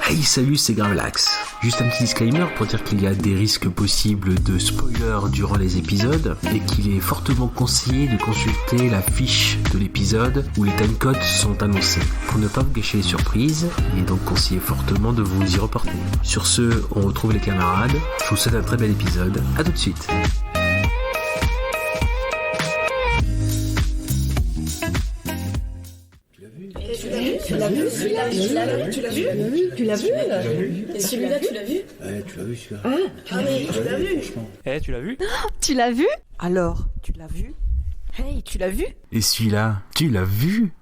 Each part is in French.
Hey salut, c'est Gravelax. Juste un petit disclaimer pour dire qu'il y a des risques possibles de spoilers durant les épisodes et qu'il est fortement conseillé de consulter la fiche de l'épisode où les timecodes sont annoncés. Pour ne pas vous gâcher les surprises, il est donc conseillé fortement de vous y reporter. Sur ce, on retrouve les camarades. Je vous souhaite un très bel épisode. À tout de suite. Tu l'as vu celui-là? Tu l'as vu? Et celui-là, tu l'as vu? Ouais, tu l'as vu celui-là. Ah mais tu l'as vu? Tu l'as vu? Tu l'as vu? Alors, tu l'as vu? Hey, tu l'as vu? Et celui-là, tu l'as vu?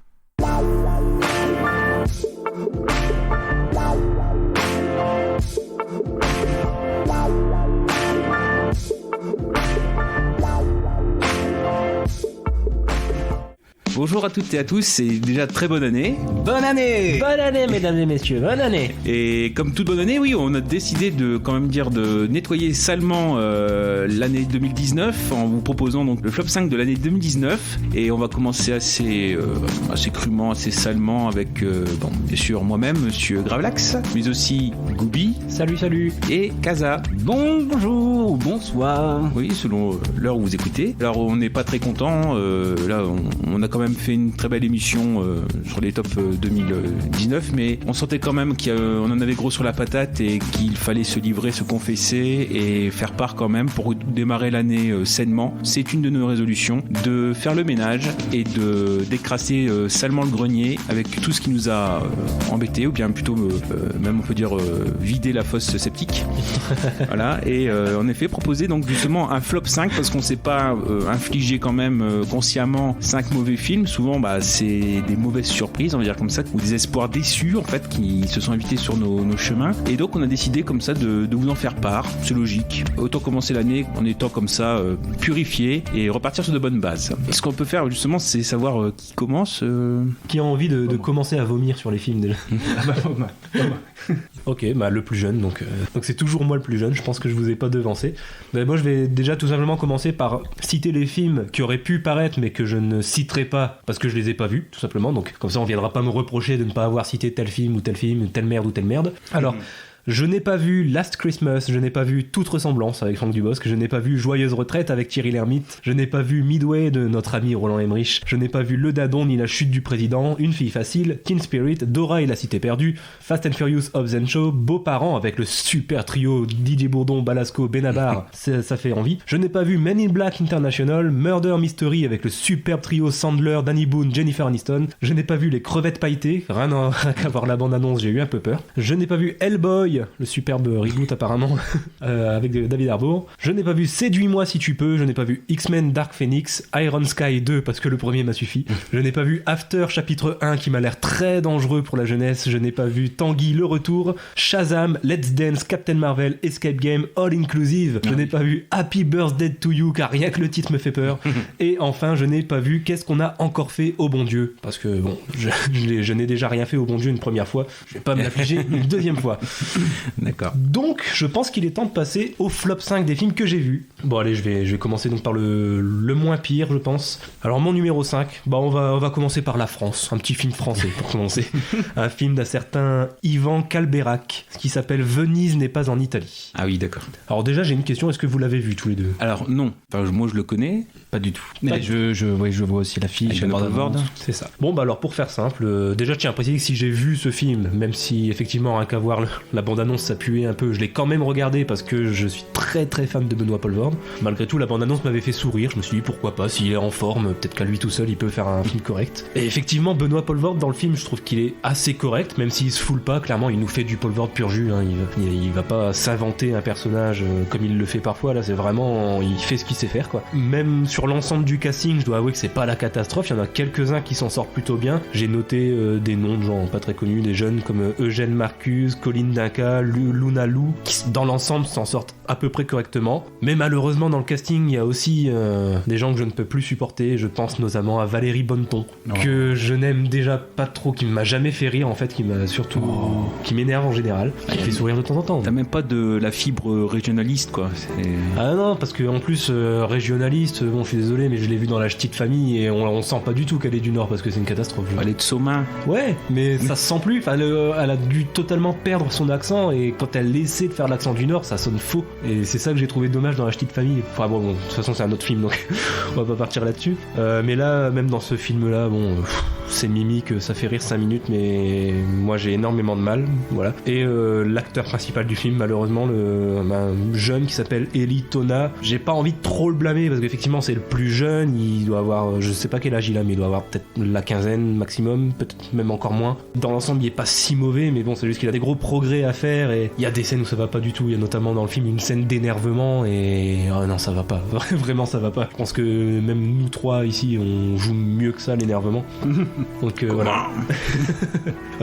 Bonjour à toutes et à tous, et déjà très bonne année. Bonne année! Bonne année, mesdames et messieurs, bonne année! Et comme toute bonne année, oui, on a décidé de de nettoyer salement l'année 2019 en vous proposant donc le flop 5 de l'année 2019. Et on va commencer assez crûment, assez salement avec, bien sûr, moi-même, monsieur Gravelax, mais aussi Goubi. Salut! Et Kaza. Bonjour, bonsoir! Oui, selon l'heure où vous écoutez. Alors, on n'est pas très content. Là, on a quand même fait une très belle émission sur les tops 2019, mais on sentait quand même qu'on en avait gros sur la patate et qu'il fallait se livrer, se confesser et faire part quand même pour démarrer l'année sainement. C'est une de nos résolutions, de faire le ménage et de décrasser salement le grenier avec tout ce qui nous a embêté, ou bien plutôt même on peut dire vider la fosse septique. Voilà, et en effet proposer donc justement un flop 5 parce qu'on s'est pas infligé quand même consciemment 5 mauvais films. Souvent c'est des mauvaises surprises, on va dire comme ça, ou des espoirs déçus en fait qui se sont invités sur nos chemins, et donc on a décidé comme ça de vous en faire part. C'est logique, autant commencer l'année en étant comme ça purifié et repartir sur de bonnes bases. Et ce qu'on peut faire justement, c'est savoir qui commence. Qui a envie de commencer à vomir sur les films déjà? Ok, le plus jeune, donc c'est toujours moi le plus jeune, je pense que je vous ai pas devancé. Moi je vais déjà tout simplement commencer par citer les films qui auraient pu paraître mais que je ne citerai pas parce que je les ai pas vus, tout simplement, donc comme ça on viendra pas me reprocher de ne pas avoir cité tel film, telle merde ou telle merde. Alors, je n'ai pas vu Last Christmas, je n'ai pas vu Toute ressemblance avec Franck Dubosc, je n'ai pas vu Joyeuse retraite avec Thierry Lhermitte, je n'ai pas vu Midway de notre ami Roland Emmerich, je n'ai pas vu Le Dadon ni La chute du président, Une fille facile, Teen Spirit, Dora et la cité perdue, Fast and Furious Hobbs and Shaw, Beaux-parents avec le super trio DJ Bourdon, Balasco, Benabar, ça fait envie. Je n'ai pas vu Men in Black International, Murder Mystery avec le superbe trio Sandler, Danny Boone, Jennifer Aniston, je n'ai pas vu Les crevettes pailletées, rien qu'à voir la bande-annonce, j'ai eu un peu peur. Je n'ai pas vu Hellboy, le superbe reboot apparemment avec David Harbour. Je n'ai pas vu Séduis-moi si tu peux, je n'ai pas vu X-Men Dark Phoenix, Iron Sky 2 parce que le premier m'a suffi. Je n'ai pas vu After chapitre 1 qui m'a l'air très dangereux pour la jeunesse. Je n'ai pas vu Tanguy le retour, Shazam, Let's Dance, Captain Marvel, Escape Game, All Inclusive. Je n'ai pas vu Happy Birthday to You car rien que le titre me fait peur. Et enfin je n'ai pas vu Qu'est-ce qu'on a encore fait au bon Dieu, parce que bon, je n'ai déjà rien fait au bon Dieu une première fois, je vais pas me l'affliger une deuxième fois. D'accord. Donc, je pense qu'il est temps de passer au flop 5 des films que j'ai vus. Bon, allez, je vais commencer donc par le moins pire, je pense. Alors, mon numéro 5, on va commencer par la France. Un petit film français, pour commencer. Un film d'un certain Ivan Kalberak, qui s'appelle Venise n'est pas en Italie. Ah oui, d'accord. Alors déjà, j'ai une question, est-ce que vous l'avez vu tous les deux? Alors non, moi je le connais, pas du tout. Mais je vois aussi la fille, je c'est ça. Bon, alors pour faire simple, déjà je tiens à préciser que si j'ai vu ce film, même si effectivement rien qu'à voir la bande-annonce ça puait un peu, je l'ai quand même regardé parce que je suis très très fan de Benoît Poelvoorde. Malgré tout, la bande-annonce m'avait fait sourire, je me suis dit pourquoi pas, s'il est en forme, peut-être qu'à lui tout seul il peut faire un film correct. Et effectivement, Benoît Poelvoorde dans le film, je trouve qu'il est assez correct, même s'il se foule pas, clairement il nous fait du Poelvoorde pur jus, hein. Il va pas s'inventer un personnage comme il le fait parfois, là c'est vraiment, il fait ce qu'il sait faire quoi. Même sur l'ensemble du casting, je dois avouer que c'est pas la catastrophe, il y en a quelques-uns qui s'en sortent plutôt bien. J'ai noté des noms de gens pas très connus, des jeunes comme Eugène Marcuse, Colline Dinca, Rebecca, Luna Lu, qui dans l'ensemble s'en sortent à peu près correctement. Mais malheureusement dans le casting, il y a aussi des gens que je ne peux plus supporter. Je pense notamment à Valérie Bonneton, que je n'aime déjà pas trop, qui ne m'a jamais fait rire en fait, qui m'a surtout qui m'énerve en général, qui fait sourire de temps en temps. T'as même pas de la fibre régionaliste quoi. Ah non, parce que en plus régionaliste, bon je suis désolé mais je l'ai vu dans La Petite Famille et on sent pas du tout qu'elle est du Nord parce que c'est une catastrophe. Elle est de Somain. Ouais, mais ça se sent plus. Enfin, elle a dû totalement perdre son accent et quand elle essaie de faire l'accent du Nord, ça sonne faux. Et c'est ça que j'ai trouvé dommage dans La Petite Famille. Enfin bon, de toute façon c'est un autre film donc on va pas partir là-dessus. Mais là, même dans ce film-là, bon, c'est mimique, ça fait rire 5 minutes, mais moi j'ai énormément de mal, voilà. Et l'acteur principal du film, malheureusement, un jeune qui s'appelle Eli Tona, j'ai pas envie de trop le blâmer parce qu'effectivement c'est le plus jeune, il doit avoir, je sais pas quel âge il a, mais il doit avoir peut-être la quinzaine maximum, peut-être même encore moins. Dans l'ensemble, il est pas si mauvais, mais bon, c'est juste qu'il a des gros progrès à faire et il y a des scènes où ça va pas du tout. Il y a notamment dans le film une scène d'énervement et oh non, ça va pas, vraiment ça va pas. Je pense que même nous trois ici, on joue mieux que ça l'énervement. Donc voilà.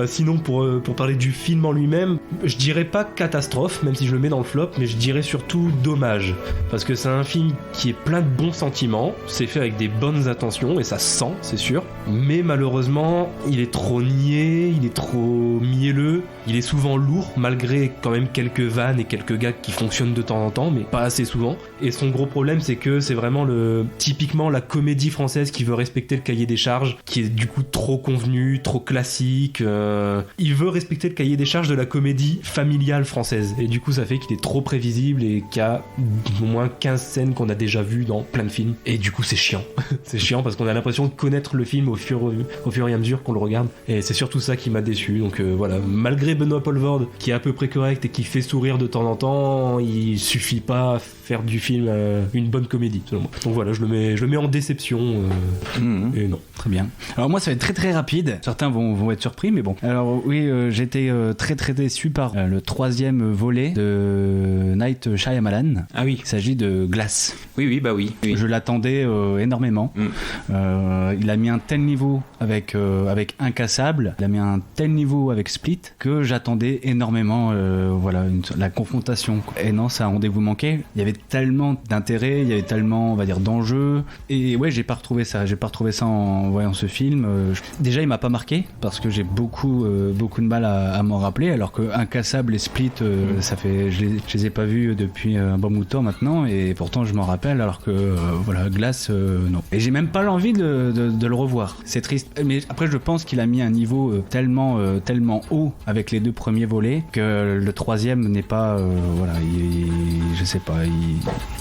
Sinon, pour parler du film en lui-même, je dirais pas catastrophe, même si je le mets dans le flop, mais je dirais surtout dommage. Parce que c'est un film qui est plein de bons sentiments, c'est fait avec des bonnes intentions, et ça se sent, c'est sûr. Mais malheureusement, il est trop niais, il est trop mielleux, il est souvent lourd, malgré quand même quelques vannes et quelques gags qui fonctionnent de temps en temps, mais pas assez souvent. Et son gros problème, c'est que c'est vraiment typiquement la comédie française qui veut respecter le cahier des charges, qui est du coup trop convenu, trop classique. Il veut respecter le cahier des charges de la comédie familiale française. Et du coup, ça fait qu'il est trop prévisible et qu'il y a au moins 15 scènes qu'on a déjà vues dans plein de films. Et du coup, c'est chiant. C'est chiant parce qu'on a l'impression de connaître le film au fur et à mesure qu'on le regarde. Et c'est surtout ça qui m'a déçu. Donc voilà, malgré Benoît Poelvoorde, qui est à peu près correct et qui fait sourire de temps en temps, il suffit pas à faire du film une bonne comédie, selon moi. Donc voilà, je le mets en déception. Et non. Très bien. Alors moi, ça va être très très rapide. Certains vont être surpris, mais bon. Alors oui, j'étais très très déçu par le 3e volet de Night Shyamalan. Ah oui. Il s'agit de Glass. Oui, bah oui. Je l'attendais énormément. Il a mis un tel niveau avec Incassable, il a mis un tel niveau avec Split que j'attendais énormément la confrontation. Et non, ça a rendez-vous manqué. Il y avait tellement d'intérêt, il y avait tellement, on va dire, d'enjeux. Et ouais, j'ai pas retrouvé ça en voyant ce film. Déjà, il m'a pas marqué parce que j'ai beaucoup de mal à m'en rappeler, alors que Incassable et Split, ça fait, je les ai pas vus depuis un bon bout de temps maintenant, et pourtant je m'en rappelle, alors que Glass, non. Et j'ai même pas l'envie de le revoir. C'est triste. Mais après, je pense qu'il a mis un niveau tellement haut avec les 2 premiers volets que le 3e n'est pas, je sais pas.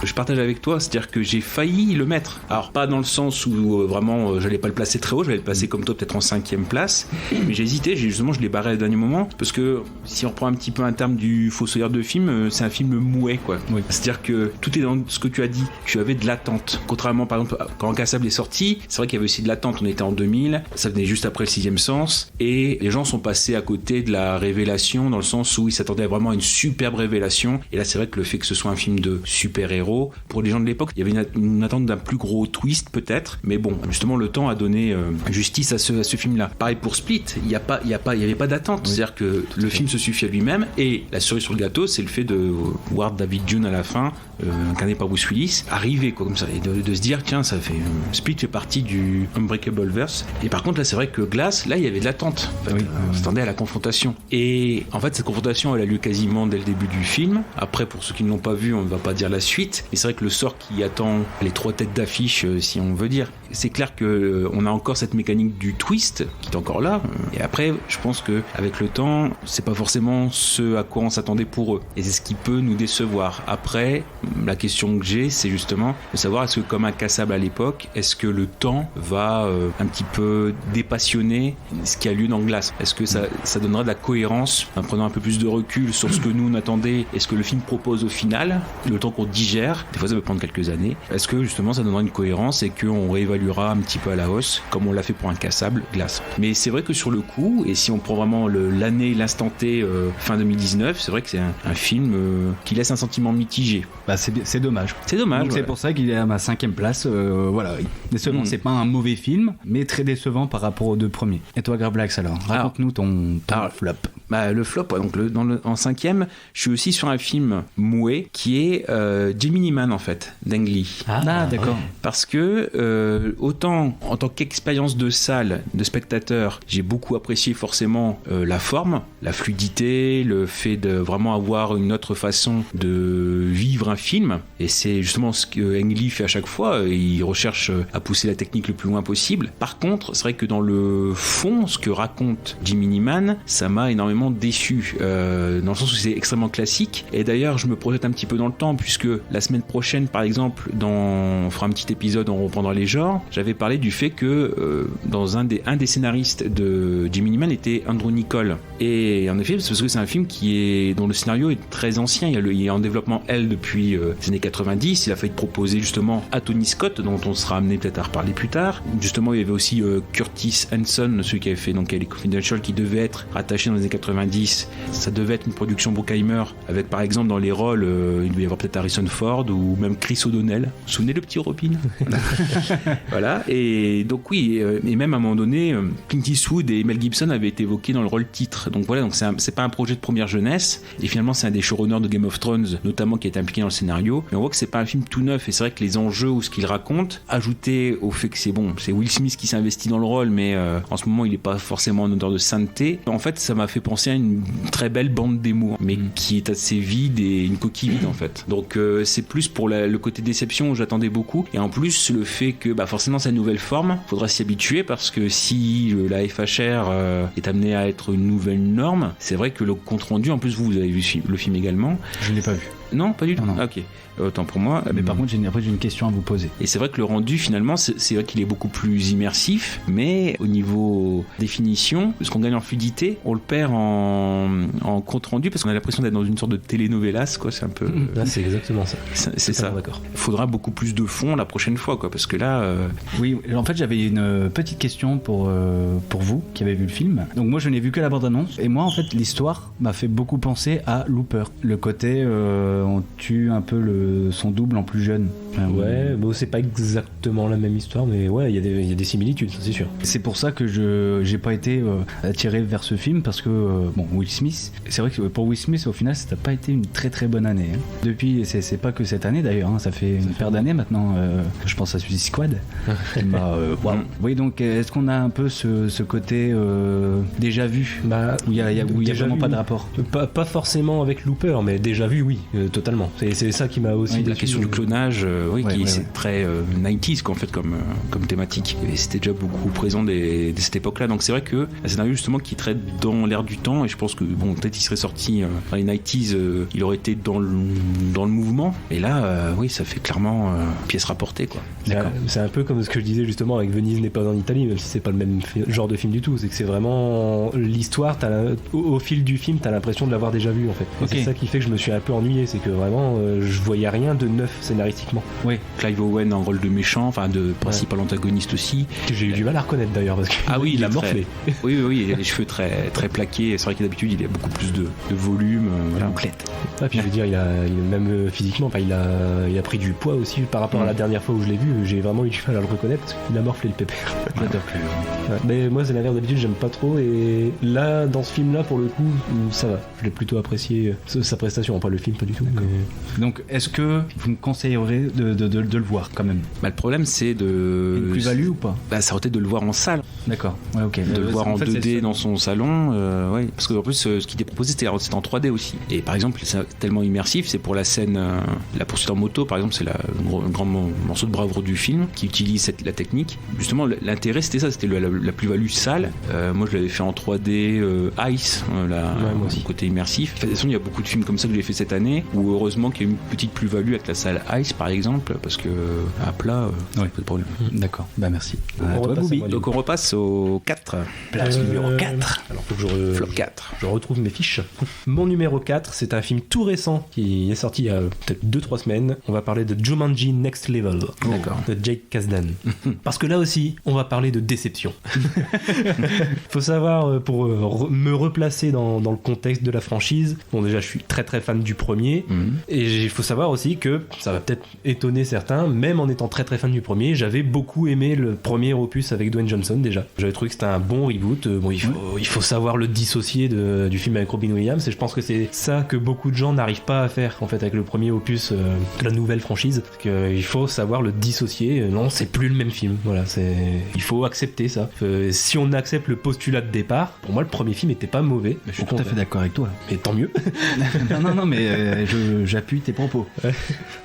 Je partage avec toi, c'est-à-dire que j'ai failli le mettre. Alors pas dans le sens où vraiment j'allais pas le placer très haut, je vais le placer comme toi peut-être en 5e place, mais j'ai hésité, je l'ai barré au dernier moment, parce que si on reprend un petit peu un terme du Fossoyeur de film, c'est un film muet quoi. Oui. C'est-à-dire que tout est dans ce que tu as dit, tu avais de l'attente. Contrairement par exemple quand Incassable est sorti, c'est vrai qu'il y avait aussi de l'attente, on était en 2000, ça venait juste après le 6e sens, et les gens sont passés à côté de la révélation, dans le sens où ils s'attendaient vraiment à une superbe révélation, et là c'est vrai que le fait que ce soit un film de super-héros, pour les gens de l'époque, il y avait une attente d'un plus gros twist peut-être, mais bon, justement le temps a donné justice à ce film-là. Pareil pour Split, il n'y avait pas d'attente, oui. C'est-à-dire que le film se suffit à lui-même, et la cerise sur le gâteau, c'est le fait de voir David Dunn à la fin, incarné par Bruce Willis, arriver quoi, comme ça, et de se dire tiens, ça fait Split fait partie du Unbreakableverse. Et par contre là, c'est vrai que Glass, là il y avait de l'attente. En fait, on s'attendait à la confrontation. Et en fait, cette confrontation, elle a lieu quasiment dès le début du film. Après, pour ceux qui ne l'ont pas vu, on ne va pas dire la suite. Et c'est vrai que le sort qui attend les 3 têtes d'affiche, si on veut dire, c'est clair que on a encore cette mécanique du twist qui est encore là. Et après, je pense que avec le temps, c'est pas forcément ce à quoi on s'attendait pour eux. Et c'est ce qui peut nous décevoir. Après, la question que j'ai, c'est justement de savoir, est-ce que comme Incassable à l'époque, est-ce que le temps va un petit peu dépassionner ce qui a lieu dans Glass? Est-ce que ça donnera de la cohérence en prenant un peu plus de recul sur ce que nous on attendait et ce que le film propose au final, le temps qu'on digère, des fois ça peut prendre quelques années. Est-ce que justement ça donnera une cohérence et qu'on réévaluera un petit peu à la hausse, comme on l'a fait pour Incassable, Glass? Mais c'est vrai que sur le coup, et si on prend vraiment l'année, l'instant T, fin 2019, c'est vrai que c'est un film qui laisse un sentiment mitigé. Bah c'est dommage. C'est dommage. Donc, c'est pour ça qu'il est à ma 5e place. Voilà. Décevant, c'est pas un mauvais film, mais très décevant par rapport aux 2 premiers. Et toi, Gravelax, alors raconte-nous ton flop. Le flop, donc en 5e, je suis aussi sur un film muet qui est Gemini Man en fait, d'Ang Lee. Ah, d'accord. Parce que autant en tant qu'expérience de salle, de spectateur, j'ai beaucoup apprécié forcément la forme, la fluidité, le fait de vraiment avoir une autre façon de vivre un film. Et c'est justement ce que Ang Lee fait à chaque fois. Il recherche à pousser la technique le plus loin possible. Par contre, c'est vrai que dans le fond, ce que raconte Gemini Man, ça m'a énormément déçu. Dans le sens où c'est extrêmement classique. Et d'ailleurs, je me projette un petit peu dans le temps, puisque la semaine prochaine, par exemple, on fera un petit épisode, on reprendra les genres. J'avais parlé du fait que dans un des scénaristes de Gemini Man était Andrew Niccol. Et en effet, c'est parce que c'est un film dont le scénario est très ancien. Il est en développement, depuis les années 90. Il a failli proposer justement à Tony Scott, dont on sera amené peut-être à reparler plus tard. Justement, il y avait aussi Curtis Hanson, celui qui avait fait donc Ellie Confidential, qui devait être rattaché dans les années 90. Ça devait être une production Bruckheimer, avec par exemple dans les rôles, il devait y avoir peut-être Harrison Ford ou même Chris O'Donnell. Vous vous souvenez le petit Robin? Voilà. Et donc oui, et même à un moment donné, Clint Eastwood et Mel Gibson avaient été évoqués dans le rôle titre. Donc voilà, donc c'est pas un projet de première jeunesse. Et finalement, c'est un des showrunners de Game of Thrones, notamment, qui est impliqué dans le scénario. Mais on voit que c'est pas un film tout neuf. Et c'est vrai que les enjeux ou ce qu'il raconte, ajouté au fait que c'est Will Smith qui s'investit dans le rôle, mais en ce moment, il est pas forcément en odeur de sainteté. En fait, ça m'a fait penser à une très belle bande d'émois, mais qui est assez vide et une coquille vide en fait. Donc c'est plus pour le côté déception où j'attendais beaucoup. Et en plus, le fait que forcément c'est une nouvelle forme, faudra s'y habituer, parce que si la FHR est amenée à être une nouvelle norme, c'est vrai que le compte rendu, en plus vous avez vu le film également. Je l'ai pas vu. Non, pas du tout. Non. Ah, ok. Autant pour moi. Mais par contre, j'ai une question à vous poser. Et c'est vrai que le rendu, finalement, c'est vrai qu'il est beaucoup plus immersif, mais au niveau définition, ce qu'on gagne en fluidité, on le perd en compte rendu, parce qu'on a l'impression d'être dans une sorte de telenovelas, quoi. C'est un peu. Là, c'est exactement ça. C'est ça. D'accord. Il faudra beaucoup plus de fond la prochaine fois, quoi, parce que là. Oui, en fait, j'avais une petite question pour vous qui avez vu le film. Donc moi, je n'ai vu que la bande-annonce, et moi, en fait, l'histoire m'a fait beaucoup penser à Looper. Le côté, on tue un peu son double en plus jeune. Ouais, bon, c'est pas exactement la même histoire, mais ouais, il y a des similitudes, ça, c'est sûr. C'est pour ça que j'ai pas été attiré vers ce film, parce que Will Smith, c'est vrai que pour Will Smith, au final, ça n'a pas été une très très bonne année. Depuis, c'est pas que cette année d'ailleurs, ça fait une paire d'années maintenant. Je pense à Suicide Squad. Wow. Oui, donc est-ce qu'on a un peu ce côté déjà vu, où il y a vraiment pas de rapport? Pas forcément avec Looper, mais déjà vu, oui, totalement. C'est ça qui m'a aussi. La question du clonage, c'est très 90s en fait comme thématique. Et c'était déjà beaucoup présent dès cette époque-là. Donc c'est vrai que un scénario justement qui traite dans l'air du temps, et je pense que peut-être il serait sorti dans les 90s, il aurait été dans le mouvement. Et là, ça fait clairement pièce rapportée, quoi. D'accord. C'est un peu comme ce que je disais justement avec Venise n'est pas en Italie, même si c'est pas le même genre de film du tout. C'est que c'est vraiment l'histoire. Au fil du film, t'as l'impression de l'avoir déjà vu en fait. Okay. C'est ça qui fait que je me suis un peu ennuyé, c'est que vraiment je voyais rien de neuf scénaristiquement. Oui, Clive Owen en rôle de méchant, enfin de principal antagoniste aussi. Que j'ai eu du mal à reconnaître d'ailleurs, parce que il a morflé. Oui, il a les cheveux très très plaqués. C'est vrai que d'habitude il a beaucoup plus de volume, bouclette. Puis je veux dire, il a même physiquement, il a pris du poids aussi par rapport à la dernière fois où je l'ai vu. J'ai vraiment eu du mal à le reconnaître parce qu'il a morflé le pépère. Mais moi, c'est l'inverse d'habitude, j'aime pas trop. Et là, dans ce film-là, pour le coup, ça va. Je l'ai plutôt apprécié sa prestation, pas le film, pas du tout. Mais... Donc, est-ce que vous me conseillerez de le voir quand même? Le problème, c'est une plus-value ou pas? Ça aurait été de le voir en salle. D'accord. Ouais, ok. De le voir en 2D dans son salon. Parce qu'en plus, ce qui était proposé, c'était en 3D aussi. Et par exemple, c'est tellement immersif, c'est pour la scène, la poursuite en moto, par exemple, c'est un grand morceau de bravoure du film qui utilise la technique. Justement, l'intérêt, c'était ça, c'était la plus-value salle. Moi, je l'avais fait en 3D Ice, le côté immersif. De toute façon, il y a beaucoup de films comme ça que j'ai fait cette année, où heureusement qu'il y a une petite plus-value avec la salle Ice, par exemple, parce que à plat, pas de problème. D'accord, merci. Donc on repasse au 4. Place numéro 4. Alors faut que Flop 4. Je retrouve mes fiches. Mon numéro 4, c'est un film tout récent qui est sorti il y a peut-être 2-3 semaines. On va parler de Jumanji Next Level. D'accord. De Jake Kasdan. Parce que là aussi, on va parler de déception. Faut savoir, pour me replacer dans le contexte de la franchise, bon déjà je suis très très fan du premier, et il faut savoir aussi que ça va peut-être étonner certains, même en étant très très fan du premier. J'avais beaucoup aimé le premier opus avec Dwayne Johnson déjà. J'avais trouvé que c'était un bon reboot. Bon, il faut savoir le dissocier du film avec Robin Williams, et je pense que c'est ça que beaucoup de gens n'arrivent pas à faire en fait avec le premier opus de la nouvelle franchise. Parce qu'il faut savoir le dissocier. Non, c'est plus le même film. Voilà, il faut accepter ça. Si on accepte le postulat de départ, pour moi le premier film était pas mauvais. Je suis tout à fait d'accord avec toi. Et tant mieux. non, mais j'appuie tes propos.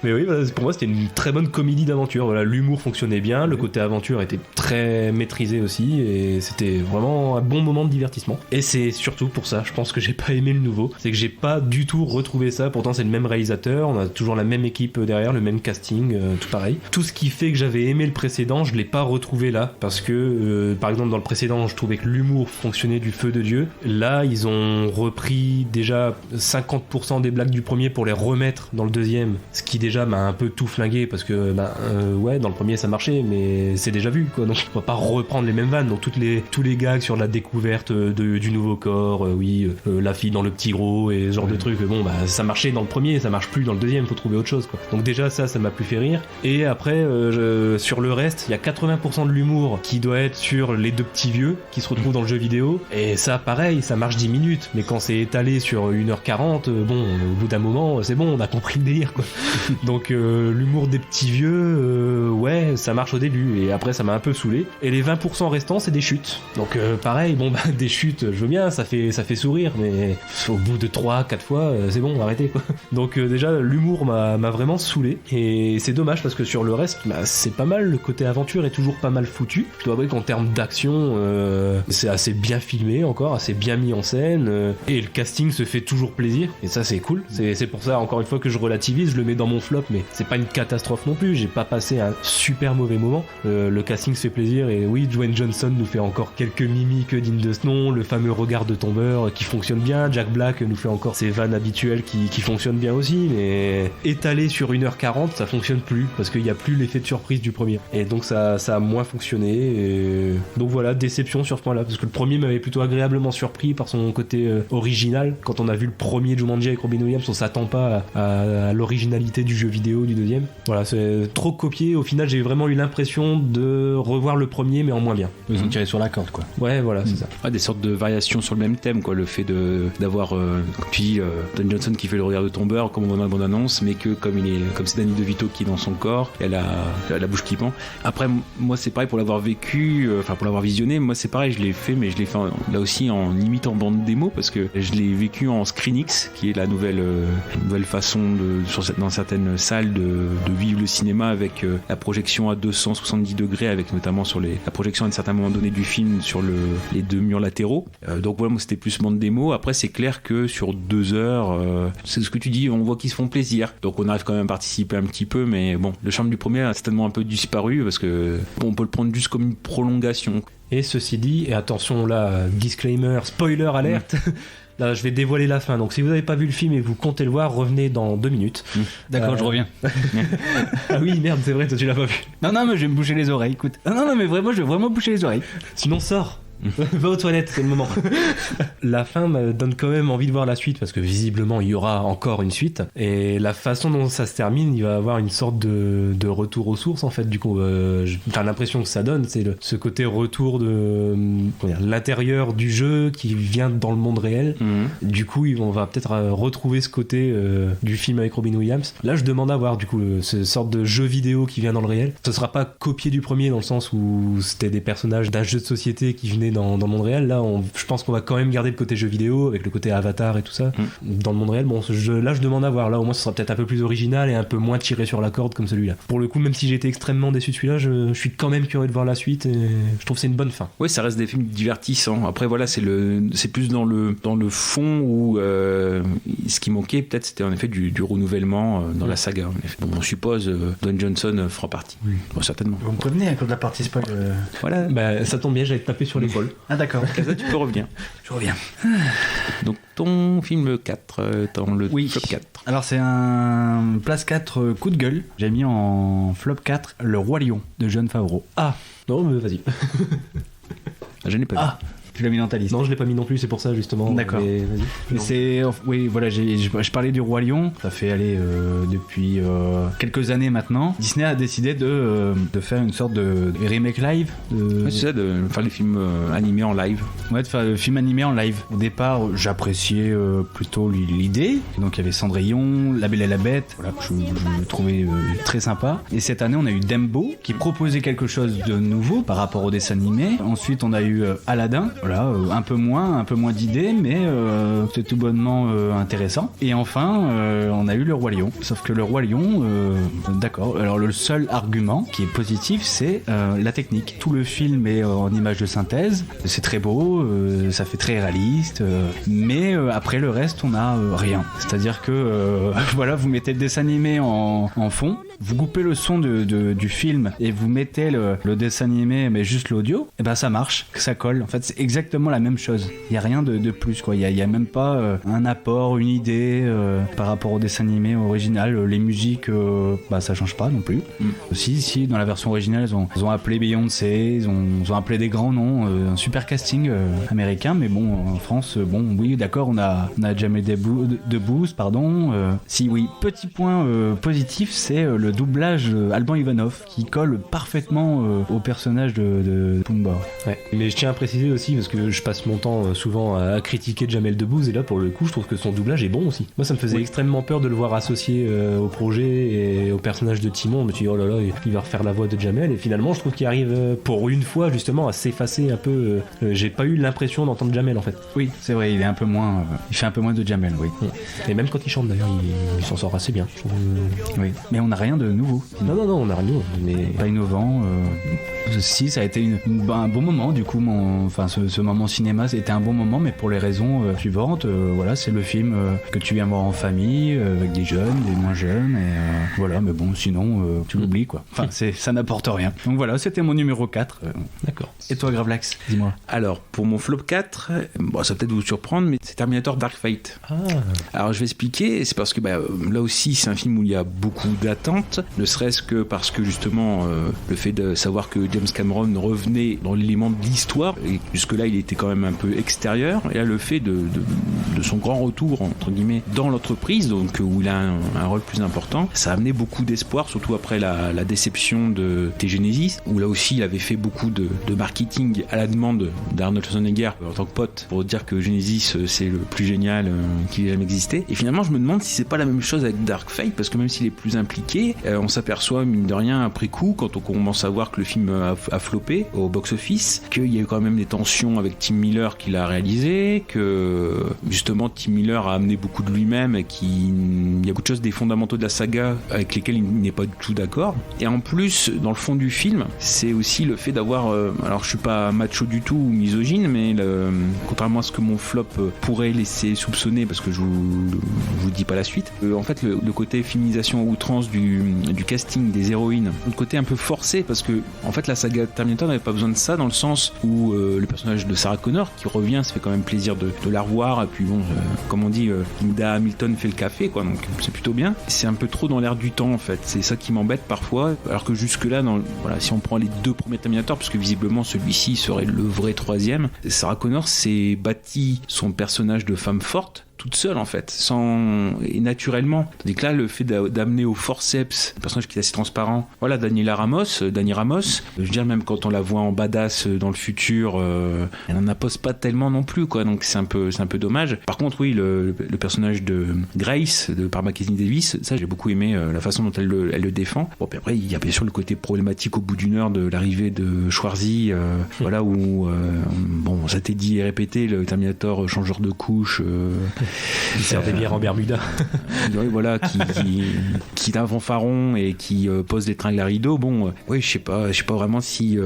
Mais oui, pour moi c'était une très bonne comédie d'aventure. Voilà, l'humour fonctionnait bien, le côté aventure était très maîtrisé aussi, et c'était vraiment un bon moment de divertissement. Et c'est surtout pour ça, je pense que j'ai pas aimé le nouveau, c'est que j'ai pas du tout retrouvé ça. Pourtant c'est le même réalisateur, on a toujours la même équipe derrière, le même casting, tout pareil. Tout ce qui fait que j'avais aimé le précédent, je l'ai pas retrouvé là, parce que par exemple dans le précédent je trouvais que l'humour fonctionnait du feu de Dieu. Là ils ont repris déjà 50% des blagues du premier pour les remettre dans le deuxième, ce qui déjà m'a un peu tout flingué, parce que ouais, dans le premier ça marchait, mais c'est déjà vu quoi, donc on va pas reprendre les mêmes vannes. Donc tous les gags sur la découverte du nouveau corps, la fille dans le petit gros et ce genre de trucs, bon ça marchait dans le premier, ça marche plus dans le deuxième, faut trouver autre chose quoi. Donc déjà ça m'a plus fait rire. Et après sur le reste, il y a 80% de l'humour qui doit être sur les deux petits vieux qui se retrouvent dans le jeu vidéo, et ça pareil, ça marche 10 minutes, mais quand c'est étalé sur 1h40, bon au bout d'un moment c'est bon, on a compris le délire quoi. Donc l'humour des petits vieux, ouais, ça marche au début, et après ça m'a un peu saoulé. Et les 20% restants c'est des chutes, donc pareil, des chutes je veux bien, ça fait sourire, mais au bout de 3-4 fois c'est bon, arrêtez quoi. Donc déjà l'humour m'a vraiment saoulé, et c'est dommage parce que sur le reste c'est pas mal, le côté aventure est toujours pas mal foutu. Je dois avouer qu'en termes d'action c'est assez bien filmé, encore assez bien mis en scène, et le casting se fait toujours plaisir, et ça c'est cool. C'est pour ça encore une fois que je relativise, je le mets dans mon flop, mais c'est pas une catastrophe non plus, j'ai pas passé un super mauvais moment. Le casting se fait plaisir, et oui, Dwayne Johnson nous fait encore quelques mimiques dignes de ce nom, le fameux regard de tombeur qui fonctionne bien, Jack Black nous fait encore ses vannes habituelles qui fonctionnent bien aussi, mais étalé sur 1h40 ça fonctionne plus, parce qu'il y a plus l'effet de surprise du premier, et donc ça a moins fonctionné, et donc voilà, déception sur ce point là, parce que le premier m'avait plutôt agréablement surpris par son côté original. Quand on a vu le premier Jumanji avec Robin Williams, on s'attend pas à l'originalité du jeu vidéo du deuxième. Voilà, c'est trop copié. Au final j'ai vraiment eu l'impression de revoir le premier mais en moins bien. Ils ont tiré sur la corde quoi. Ouais, voilà, c'est ça. Ah, des sortes de variations sur le même thème quoi, le fait d'avoir comme tu dis Dwayne Johnson qui fait le regard de tombeur comme on voit dans la bande annonce, mais que comme c'est Danny DeVito qui est dans son corps, elle a la bouche qui pend. Après moi c'est pareil, pour l'avoir vécu, pour l'avoir visionné, moi c'est pareil, je l'ai fait là aussi en limite en bande démo, parce que je l'ai vécu en ScreenX, qui est la nouvelle façon dans certaines salles de vivre le cinéma, avec la projection à 270 degrés, avec notamment sur la projection à un certain moment donné du film sur les deux murs latéraux. Donc voilà, moi c'était plus bande démo. Après c'est clair que sur 2 heures, c'est ce que tu dis, on voit qu'ils se font plaisir, donc on arrive quand même à participer un petit peu, mais bon, le charme du premier a certainement un peu disparu, parce que on peut le prendre juste comme une prolongation. Et ceci dit, et attention là, disclaimer, spoiler alerte, là je vais dévoiler la fin, donc si vous n'avez pas vu le film et vous comptez le voir, revenez dans 2 minutes. D'accord, je reviens. Ah oui, merde, c'est vrai, toi tu l'as pas vu. Non, mais je vais me boucher les oreilles, écoute. Non, mais vraiment, je vais vraiment boucher les oreilles. Sinon sors. Va aux toilettes, c'est le moment. La fin me donne quand même envie de voir la suite, parce que visiblement il y aura encore une suite, et la façon dont ça se termine, il va avoir une sorte de retour aux sources en fait. Du coup j'ai l'impression que ça donne, c'est ce côté retour de l'intérieur du jeu qui vient dans le monde réel. Du coup on va peut-être retrouver ce côté du film avec Robin Williams. Là je demande à voir du coup ce sorte de jeu vidéo qui vient dans le réel. Ce sera pas copié du premier, dans le sens où c'était des personnages d'un jeu de société qui venaient dans le monde réel. Là je pense qu'on va quand même garder le côté jeu vidéo avec le côté avatar et tout ça dans le monde réel. Bon, là je demande à voir, là au moins ce sera peut-être un peu plus original et un peu moins tiré sur la corde comme celui-là. Pour le coup, même si j'ai été extrêmement déçu de celui-là, je suis quand même curieux de voir la suite, et je trouve que c'est une bonne fin. Ouais, ça reste des films divertissants. Après voilà, c'est plus dans le fond où ce qui manquait peut-être, c'était en effet du renouvellement dans la saga. En effet. Bon, on suppose Dwayne Johnson fera partie. Oui. Bon, certainement. Vous me prévenez à cause de la partie spoil. Voilà. Bah, ça tombe bien, j'allais te taper sur l'épaule. Ah d'accord. Là, tu peux revenir. Je reviens. Donc ton film 4 dans le flop 4. Alors c'est un place 4 coup de gueule. J'ai mis en flop 4 Le Roi Lion de Jon Favreau. Ah non, mais vas-y. Je n'ai pas vu. Tu l'as mis dans ta liste. Non, je l'ai pas mis non plus, c'est pour ça justement. D'accord. Mais vas-y. Mais c'est, oui, voilà, je parlais du Roi Lion. Ça fait aller depuis quelques années maintenant. Disney a décidé de faire une sorte de remake live. Ouais, c'est ça, de faire les films animés en live. Ouais, de faire le film animé en live. Au départ, j'appréciais plutôt l'idée. Donc il y avait Cendrillon, La Belle et la Bête. Voilà, je le trouvais très sympa. Et cette année, on a eu Dumbo qui proposait quelque chose de nouveau par rapport au dessin animé. Ensuite, on a eu Aladdin. Voilà, un peu moins d'idées, mais c'était tout bonnement intéressant. Et enfin, on a eu Le Roi Lion. Sauf que Le Roi Lion, d'accord. Alors le seul argument qui est positif, c'est la technique. Tout le film est en image de synthèse. C'est très beau, ça fait très réaliste. Mais après le reste, on n'a rien. C'est-à-dire que voilà, vous mettez le dessin animé en fond, vous coupez le son du film et vous mettez le dessin animé, mais juste l'audio, et ben ça marche, ça colle. En fait, c'est exactement la même chose. Il y a rien de plus, quoi. Il y a même pas un apport, une idée par rapport au dessin animé original. Les musiques, bah ça change pas non plus. Si dans la version originale, ils ont appelé Beyoncé, ils ont appelé des grands noms, un super casting américain, mais bon, en France, bon, oui, d'accord, on a Jamel Debbouze, pardon. Si oui, petit point positif, c'est le doublage Alban Ivanov qui colle parfaitement au personnage de Pumba. Ouais. Mais je tiens à préciser aussi, parce que je passe mon temps souvent à critiquer Jamel Debbouze, et là pour le coup je trouve que son doublage est bon aussi. Moi ça me faisait extrêmement peur de le voir associé au projet et au personnage de Timon. Je me suis dit oh là là, il va refaire la voix de Jamel, et finalement je trouve qu'il arrive pour une fois justement à s'effacer un peu. J'ai pas eu l'impression d'entendre Jamel en fait. Oui, c'est vrai, il est un peu moins, il fait un peu moins de Jamel, oui. Et même quand il chante d'ailleurs, il s'en sort assez bien. Je trouve. Oui, mais on n'a rien de nouveau. Non, on a rien de nouveau, mais pas innovant. Si, ça a été un bon moment, du coup, ce moment cinéma, c'était un bon moment, mais pour les raisons suivantes. Voilà, c'est le film que tu viens voir en famille, avec des jeunes, des moins jeunes, et voilà, mais bon, sinon, tu l'oublies, quoi. Enfin, ça n'apporte rien. Donc voilà, c'était mon numéro 4. D'accord. Et toi, Gravelax, dis-moi. Alors, pour mon flop 4, bon, ça va peut-être vous surprendre, mais c'est Terminator Dark Fate. Ah. Alors, je vais expliquer, c'est parce que là aussi, c'est un film où il y a beaucoup d'attentes, ne serait-ce que parce que justement, le fait de savoir que James Cameron revenait dans l'élément de l'histoire, et jusque-là, il était quand même un peu extérieur, et là, le fait de son grand retour, entre guillemets, dans l'entreprise, donc où il a un rôle plus important, ça a amené beaucoup d'espoir, surtout après la déception de T-Genesis, où là aussi, il avait fait beaucoup de marketing à la demande d'Arnold Schwarzenegger en tant que pote, pour dire que Genesis, c'est le plus génial qui ait jamais existé. Et finalement, je me demande si c'est pas la même chose avec Dark Fate, parce que même s'il est plus impliqué, on s'aperçoit, mine de rien, après coup, quand on commence à voir que le film a floppé au box-office, qu'il y a eu quand même des tensions avec Tim Miller qui l'a réalisé, que justement Tim Miller a amené beaucoup de lui-même, et qu'il y a beaucoup de choses des fondamentaux de la saga avec lesquels il n'est pas du tout d'accord. Et en plus, dans le fond du film, c'est aussi le fait d'avoir, alors je suis pas macho du tout ou misogyne, mais contrairement à ce que mon flop pourrait laisser soupçonner, parce que je vous dis pas la suite, en fait le côté féminisation à outrance du casting des héroïnes, le côté un peu forcé, parce que en fait la saga Terminator n'avait pas besoin de ça, dans le sens où le personnage de Sarah Connor qui revient, ça fait quand même plaisir de la revoir, et puis bon, comme on dit, Linda Hamilton fait le café, quoi, donc c'est plutôt bien. C'est un peu trop dans l'air du temps, en fait, c'est ça qui m'embête parfois, alors que jusque là, voilà, si on prend les deux premiers Terminator, parce que visiblement celui-ci serait le vrai troisième, Sarah Connor s'est bâti son personnage de femme forte toute seule, en fait, et naturellement. Tandis que là, le fait d'amener au forceps un personnage qui est assez transparent, voilà, Dani Ramos, je veux dire, même quand on la voit en badass dans le futur, elle n'en impose pas tellement non plus, quoi, donc c'est un peu dommage. Par contre, oui, le personnage de Grace, par Mackenzie Davis, ça j'ai beaucoup aimé la façon dont elle le défend. Bon, puis après, il y a bien sûr le côté problématique au bout d'une heure de l'arrivée de Schwarzy, voilà, où bon, ça t'est dit et répété, le Terminator changeur de couche, il sert des bières en Bermuda. Oui, voilà, qui est un fanfaron et qui pose des tringles à rideau. Bon, oui, je sais pas vraiment si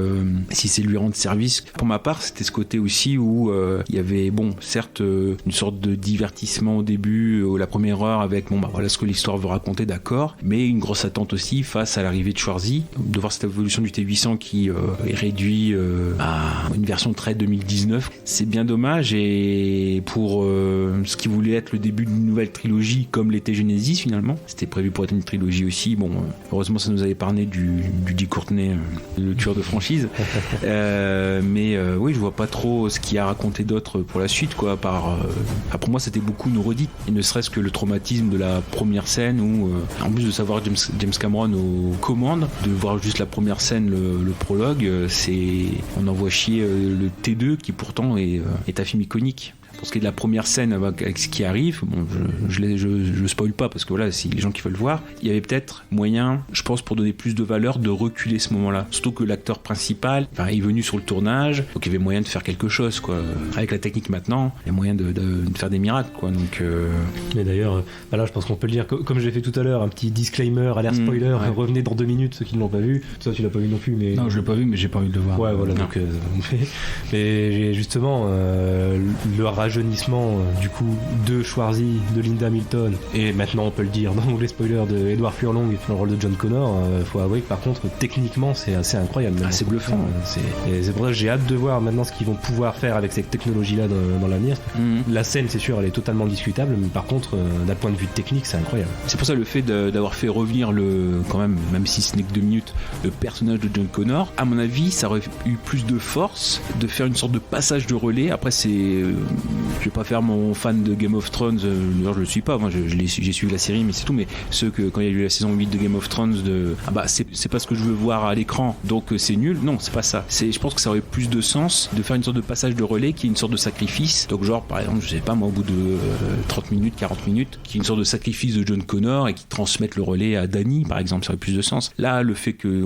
c'est lui rendre service. Pour ma part, c'était ce côté aussi où il y avait, bon, certes, une sorte de divertissement au début, la première heure, avec, bon, bah voilà ce que l'histoire veut raconter, d'accord, mais une grosse attente aussi face à l'arrivée de Schwarzy, de voir cette évolution du T800 qui est réduit à une version très 2019. C'est bien dommage, et pour ce qu'il voulait voulait être le début d'une nouvelle trilogie comme l'était Genesis finalement. C'était prévu pour être une trilogie aussi. Bon, heureusement ça nous avait épargné du Dick Courtney, le tueur de franchise. Mais oui, je vois pas trop ce qu'il y a à raconter d'autre pour la suite, quoi. Pour moi, c'était beaucoup une redite, et ne serait-ce que le traumatisme de la première scène où, en plus de savoir James Cameron aux commandes, de voir juste la première scène, le prologue, on envoie chier le T2 qui pourtant est un film iconique. Pour ce qui est de la première scène avec ce qui arrive, bon, je spoil pas parce que voilà, si les gens qui veulent voir, il y avait peut-être moyen, je pense, pour donner plus de valeur, de reculer ce moment-là. Surtout que l'acteur principal est venu sur le tournage, donc il y avait moyen de faire quelque chose, quoi. Avec la technique maintenant, il y a moyen de faire des miracles, quoi. Donc, Mais d'ailleurs, là, je pense qu'on peut le dire, comme je l'ai fait tout à l'heure, un petit disclaimer, alerte spoiler, revenez dans 2 minutes ceux qui ne l'ont pas vu. Toi, tu l'as pas vu non plus, mais non, je l'ai pas vu, mais j'ai pas envie de le voir. Ouais, voilà. Donc, mais j'ai justement le rajeunissement du coup de Schwarzy, de Linda Hamilton, et maintenant on peut le dire dans les spoilers, de Edward Furlong dans le rôle de John Connor. Faut avouer que par contre techniquement c'est assez incroyable, c'est bluffant. C'est pour ça que j'ai hâte de voir maintenant ce qu'ils vont pouvoir faire avec cette technologie là dans l'avenir. La scène, c'est sûr, elle est totalement discutable, mais par contre d'un point de vue technique c'est incroyable. C'est pour ça le fait d'avoir fait revenir quand même si ce n'est que 2 minutes, le personnage de John Connor, à mon avis ça aurait eu plus de force de faire une sorte de passage de relais. Après je vais pas faire mon fan de Game of Thrones, d'ailleurs je le suis pas, moi j'ai suivi la série mais c'est tout, mais ceux que quand il y a eu la saison 8 de Game of Thrones c'est pas ce que je veux voir à l'écran donc c'est nul, non c'est pas ça, je pense que ça aurait plus de sens de faire une sorte de passage de relais qui est une sorte de sacrifice, donc genre par exemple je sais pas moi au bout de 30 minutes, 40 minutes, qui est une sorte de sacrifice de John Connor et qui transmette le relais à Dany par exemple, ça aurait plus de sens. Là le fait qu'il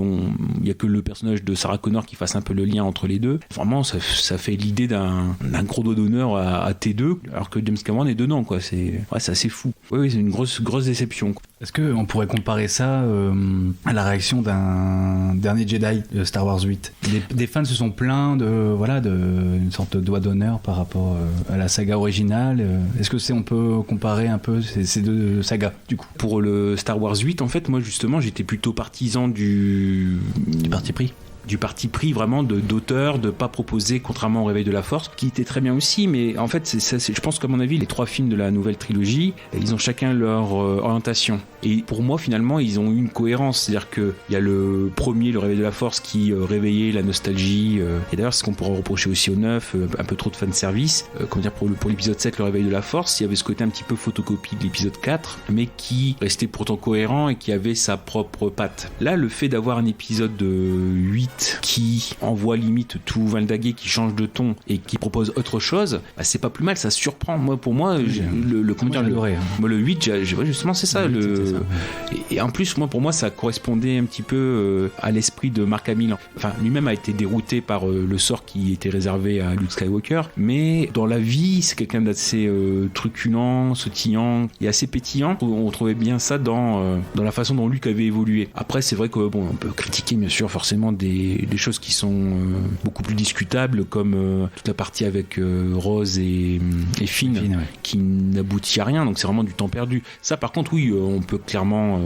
y a que le personnage de Sarah Connor qui fasse un peu le lien entre les deux, vraiment ça fait l'idée d'un gros doigt d'honneur à T2 alors que James Cameron est dedans, quoi. C'est assez fou. Oui, c'est une grosse déception, quoi. Est-ce qu'on pourrait comparer ça à la réaction d'un dernier Jedi de Star Wars 8 ? Des fans se sont plaints d'une sorte de doigt d'honneur par rapport à la saga originale. Est-ce que on peut comparer un peu ces 2 sagas du coup ? Pour le Star Wars 8, en fait, moi justement, j'étais plutôt partisan du parti pris vraiment d'auteur, de pas proposer, contrairement au Réveil de la Force, qui était très bien aussi, mais en fait je pense qu'à mon avis les 3 films de la nouvelle trilogie, ils ont chacun leur orientation, et pour moi finalement ils ont eu une cohérence, c'est-à-dire que il y a le premier, le Réveil de la Force, qui réveillait la nostalgie, et d'ailleurs c'est ce qu'on pourrait reprocher aussi au 9, un peu trop de fanservice, comment dire, pour l'épisode 7, le Réveil de la Force, il y avait ce côté un petit peu photocopie de l'épisode 4, mais qui restait pourtant cohérent et qui avait sa propre patte. Là, le fait d'avoir un épisode de 8 qui envoie limite tout Valdaguer, qui change de ton et qui propose autre chose, c'est pas plus mal, ça surprend. Pour moi, le 8, justement c'est ça, et en plus pour moi ça correspondait un petit peu à l'esprit de Mark Hamill. Enfin, lui-même a été dérouté par le sort qui était réservé à Luke Skywalker, mais dans la vie c'est quelqu'un d'assez truculent, sautillant et assez pétillant. On trouvait bien ça dans la façon dont Luke avait évolué. Après c'est vrai que on peut critiquer bien sûr forcément des choses qui sont beaucoup plus discutables, comme toute la partie avec Rose et Finn, qui n'aboutit à rien, donc c'est vraiment du temps perdu. Ça par contre oui, on peut clairement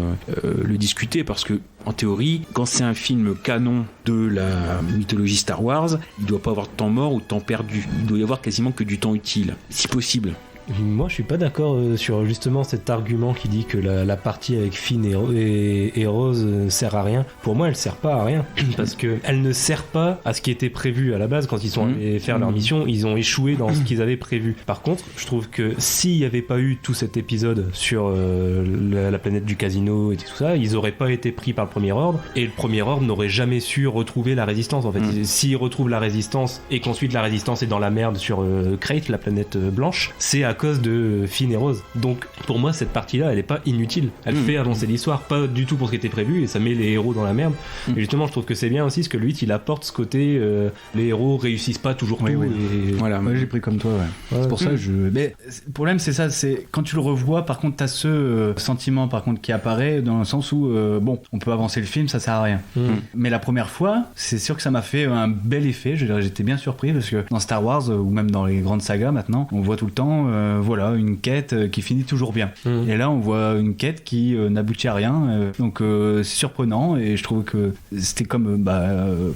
le discuter, parce que en théorie, quand c'est un film canon de la mythologie Star Wars, il ne doit pas avoir de temps mort ou de temps perdu, il doit y avoir quasiment que du temps utile, si possible. Moi je suis pas d'accord sur justement cet argument qui dit que la partie avec Finn et Rose sert à rien. Pour moi elle sert pas à rien, parce que elle ne sert pas à ce qui était prévu à la base. Quand ils sont allés faire leur mission, ils ont échoué dans ce qu'ils avaient prévu. Par contre je trouve que s'il n'y avait pas eu tout cet épisode sur la planète du casino et tout ça, ils auraient pas été pris par le Premier Ordre, et le Premier Ordre n'aurait jamais su retrouver la Résistance en fait. S'ils retrouvent la Résistance et qu'ensuite la Résistance est dans la merde sur Crate, la planète blanche, c'est à cause de Finn et Rose. Donc pour moi cette partie là elle est pas inutile, elle fait avancer l'histoire, pas du tout pour ce qui était prévu, et ça met les héros dans la merde. Et justement je trouve que c'est bien aussi ce que lui il apporte, ce côté les héros réussissent pas toujours tout. Et... voilà, moi j'ai pris comme toi, c'est pour ça que mais le problème c'est ça, c'est quand tu le revois, par contre t'as ce sentiment par contre qui apparaît, dans le sens où on peut avancer le film, ça sert à rien. Mais la première fois c'est sûr que ça m'a fait un bel effet. J'étais bien surpris, parce que dans Star Wars ou même dans les grandes sagas maintenant, on voit tout le temps voilà, une quête qui finit toujours bien. Et là, on voit une quête qui n'aboutit à rien. Donc, c'est surprenant et je trouve que c'était comme,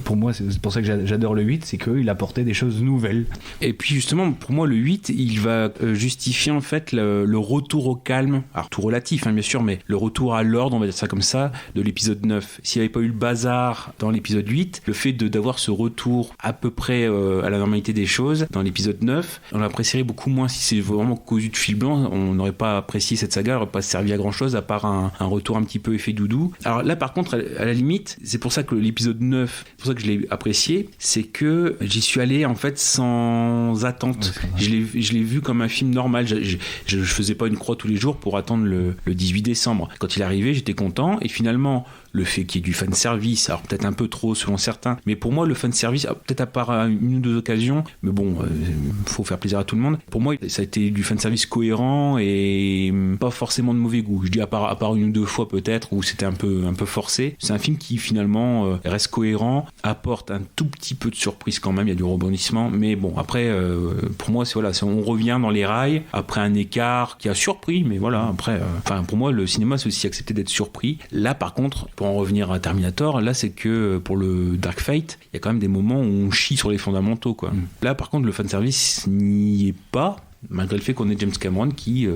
pour moi, c'est pour ça que j'adore le 8, c'est qu'il apportait des choses nouvelles. Et puis justement, pour moi, le 8, il va justifier en fait le retour au calme, alors tout relatif bien sûr, mais le retour à l'ordre, on va dire ça comme ça, de l'épisode 9. S'il n'y avait pas eu le bazar dans l'épisode 8, le fait d'avoir ce retour à peu près à la normalité des choses dans l'épisode 9, on l'apprécierait beaucoup moins. Si c'est vraiment cousu de fil blanc, on n'aurait pas apprécié cette saga, elle n'aurait pas servi à grand chose à part un retour un petit peu effet doudou. Alors là par contre, à la limite, c'est pour ça que l'épisode 9, c'est pour ça que je l'ai apprécié, c'est que j'y suis allé en fait sans attente. Je l'ai vu comme un film normal. Je faisais pas une croix tous les jours pour attendre le 18 décembre. Quand il est arrivé, j'étais content et finalement le fait qu'il y ait du fanservice, alors peut-être un peu trop selon certains, mais pour moi le fanservice, peut-être à part une ou deux occasions, mais bon, faut faire plaisir à tout le monde, pour moi ça a été du fanservice cohérent et pas forcément de mauvais goût. Je dis à part une ou deux fois peut-être où c'était un peu forcé. C'est un film qui finalement reste cohérent, apporte un tout petit peu de surprise quand même, il y a du rebondissement, mais bon après pour moi on revient dans les rails après un écart qui a surpris, mais voilà, après pour moi le cinéma c'est aussi accepter d'être surpris. Là par contre, pour en revenir à Terminator, là c'est que pour le Dark Fate, il y a quand même des moments où on chie sur les fondamentaux quoi. Là par contre le fanservice n'y est pas, malgré le fait qu'on ait James Cameron qui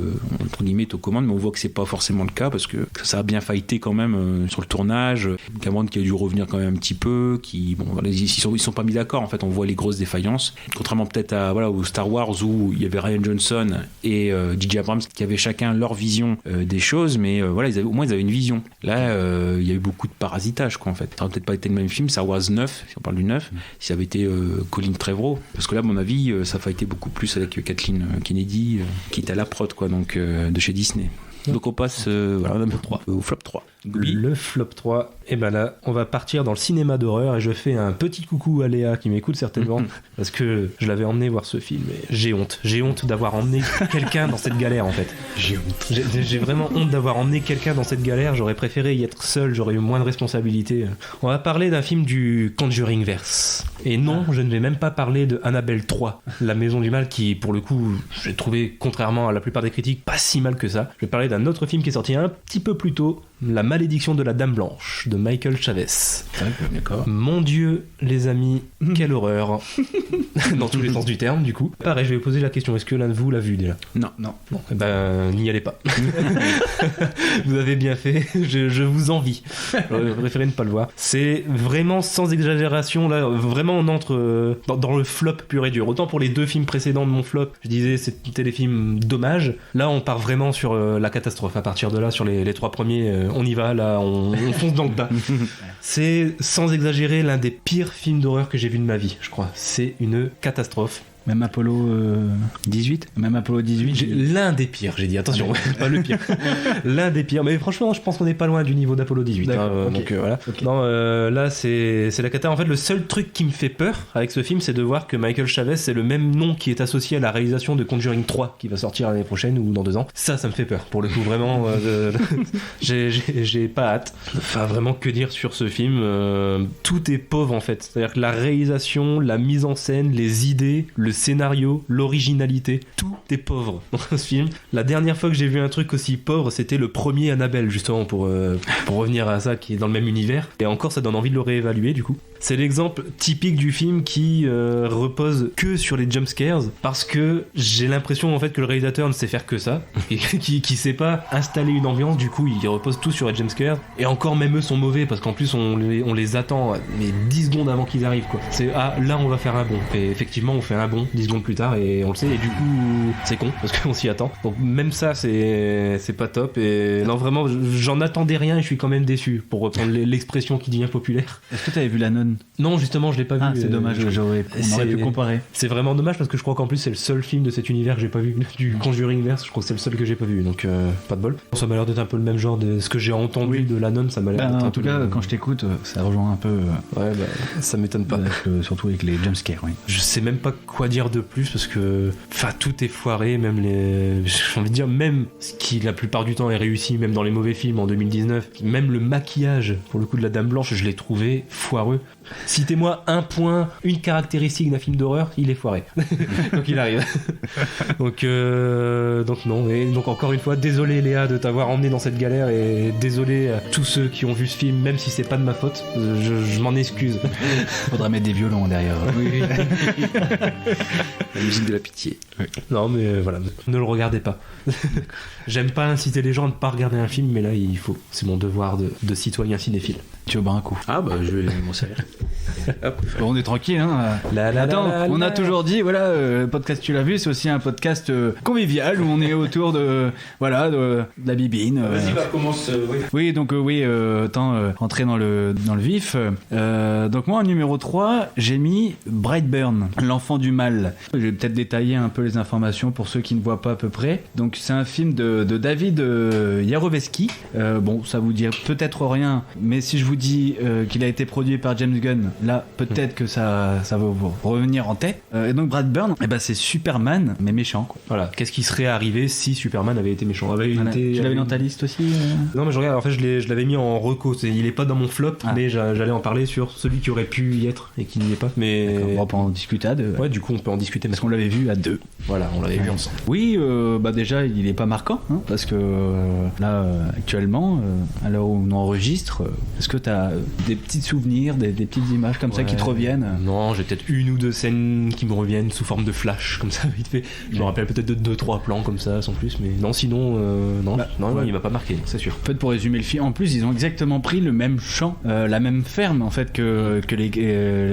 entre guillemets est aux commandes, mais on voit que c'est pas forcément le cas parce que ça a bien fighté quand même sur le tournage. Cameron qui a dû revenir quand même un petit peu, ils sont pas mis d'accord en fait, on voit les grosses défaillances, contrairement peut-être au Star Wars où il y avait Rian Johnson et J.J. Abrams qui avaient chacun leur vision des choses, mais au moins ils avaient une vision. Là il y a eu beaucoup de parasitage quoi en fait. Ça aurait peut-être pas été le même film, Star Wars 9, si on parle du 9, si ça avait été Colin Trevorrow, parce que là à mon avis ça a fighté beaucoup plus avec Kathleen Kennedy qui est à la prod quoi, donc de chez Disney. Donc on passe au flop 3. Le flop 3, et ben là, on va partir dans le cinéma d'horreur et je fais un petit coucou à Léa qui m'écoute certainement parce que je l'avais emmené voir ce film et j'ai honte d'avoir emmené quelqu'un dans cette galère en fait. J'ai vraiment honte d'avoir emmené quelqu'un dans cette galère, j'aurais préféré y être seul, j'aurais eu moins de responsabilités. On va parler d'un film du Conjuring-verse. Et non, je ne vais même pas parler de Annabelle 3, la maison du mal qui pour le coup, j'ai trouvé contrairement à la plupart des critiques pas si mal que ça. Je vais parler d'un autre film qui est sorti un petit peu plus tôt, La malédiction de la Dame Blanche de Michael Chavez. D'accord. Mon Dieu, les amis, quelle horreur. Dans tous les sens du terme, du coup. Pareil, je vais vous poser la question, est-ce que l'un de vous l'a vu déjà ? Non. Bon, n'y allez pas. Vous avez bien fait, je vous envie. J'aurais préféré ne pas le voir. C'est vraiment sans exagération, là, vraiment on entre dans le flop pur et dur. Autant pour les deux films précédents de mon flop, je disais c'était des films dommages. Là, on part vraiment sur la catastrophe. À partir de là, sur les trois premiers, on y va, là, on fonce dans le tas. C'est, sans exagérer, l'un des pires films d'horreur que j'ai vu de ma vie, je crois. C'est une catastrophe. Même Apollo 18 Même Apollo 18 L'un des pires, j'ai dit, attention, pas le pire. L'un des pires, mais franchement, je pense qu'on n'est pas loin du niveau d'Apollo 18. Okay. Donc voilà. Okay. Non, là, c'est la cata. En fait, le seul truc qui me fait peur avec ce film, c'est de voir que Michael Chavez, c'est le même nom qui est associé à la réalisation de Conjuring 3, qui va sortir l'année prochaine ou dans 2 ans. Ça me fait peur. Pour le coup, vraiment, j'ai pas hâte. Enfin, vraiment, que dire sur ce film tout est pauvre, en fait. C'est-à-dire que la réalisation, la mise en scène, les idées, le scénario, l'originalité, tout est pauvre dans ce film. La dernière fois que j'ai vu un truc aussi pauvre, c'était le premier Annabelle, justement, pour revenir à ça, qui est dans le même univers. Et encore, ça donne envie de le réévaluer, du coup. C'est l'exemple typique du film qui repose que sur les jumpscares, parce que j'ai l'impression en fait que le réalisateur ne sait faire que ça, et qui sait pas installer une ambiance, du coup il repose tout sur les jumpscares, et encore même eux sont mauvais, parce qu'en plus on les attend mais 10 secondes avant qu'ils arrivent quoi. C'est là on va faire un bond, et effectivement on fait un bond 10 secondes plus tard, et on le sait, et du coup c'est con, parce qu'on s'y attend. Donc même ça c'est pas top, et non vraiment j'en attendais rien, et je suis quand même déçu, pour reprendre l'expression qui devient populaire. Est-ce que tu avais vu La Nonne ? Non, justement, je l'ai pas vu. C'est dommage, on aurait pu comparer. C'est vraiment dommage parce que je crois qu'en plus c'est le seul film de cet univers que j'ai pas vu, du Conjuring-verse, je crois que c'est le seul que j'ai pas vu, donc pas de bol. Ça m'a l'air d'être un peu le même genre de ce que j'ai entendu de La Nonne, ça m'a l'air d'être en tout cas, quand je t'écoute, ça rejoint un peu. Ouais, ça m'étonne pas. Surtout avec les jumpscares, oui. Je sais même pas quoi dire de plus parce que, tout est foiré, même j'ai envie de dire, même ce qui la plupart du temps est réussi, même dans les mauvais films en 2019, même le maquillage, pour le coup de la Dame Blanche, je l'ai trouvé foireux. Citez-moi un point, une caractéristique d'un film d'horreur, il est foiré. Donc il arrive. Donc non. Et donc encore une fois, désolé Léa de t'avoir emmené dans cette galère et désolé à tous ceux qui ont vu ce film, même si c'est pas de ma faute. Je m'en excuse. Faudra mettre des violons derrière. Oui. La musique de la pitié. Oui. Non mais voilà, ne le regardez pas. J'aime pas inciter les gens à ne pas regarder un film, mais là il faut. C'est mon devoir de citoyen cinéphile. Tu veux boire un coup? Ah bah je vais m'en servir. Bon, on est tranquille, hein. Attends, on a toujours dit, voilà, le podcast Tu l'as vu, c'est aussi un podcast convivial où on est autour de la bibine. Vas-y, commence. Oui, donc rentrer dans le vif. Donc moi en numéro 3, j'ai mis Brightburn, l'enfant du mal. Je vais peut-être détailler un peu les informations pour ceux qui ne voient pas à peu près. Donc c'est un film de David Yarovesky. Bon, ça vous dit peut-être rien, mais si je vous dis qu'il a été produit par James Gunn, là peut-être que ça va vous revenir en tête. Et donc Brightburn, c'est Superman mais méchant, quoi. Voilà, qu'est-ce qui serait arrivé si Superman avait été méchant? Tu l'avais dans ta liste aussi Non mais je regarde, en fait je l'avais mis en reco, il est pas dans mon flop, mais j'allais en parler sur celui qui aurait pu y être et qui n'y est pas. Mais on peut en discuter à deux. Ouais, du coup on peut en discuter parce qu'on l'avait vu à deux. Voilà, on l'avait vu ensemble. Oui, déjà il est pas marquant, hein, parce que là actuellement, à l'heure où on enregistre, est-ce que t'as des petits souvenirs, des petites images comme ça qui te reviennent? Non, j'ai peut-être une ou deux scènes qui me reviennent sous forme de flash, comme ça, vite fait. Je me rappelle peut-être de 2-3 plans comme ça, sans plus, mais non, sinon, non, il m'a pas marqué, c'est sûr. En fait, pour résumer le film, en plus, ils ont exactement pris le même champ, la même ferme, en fait, que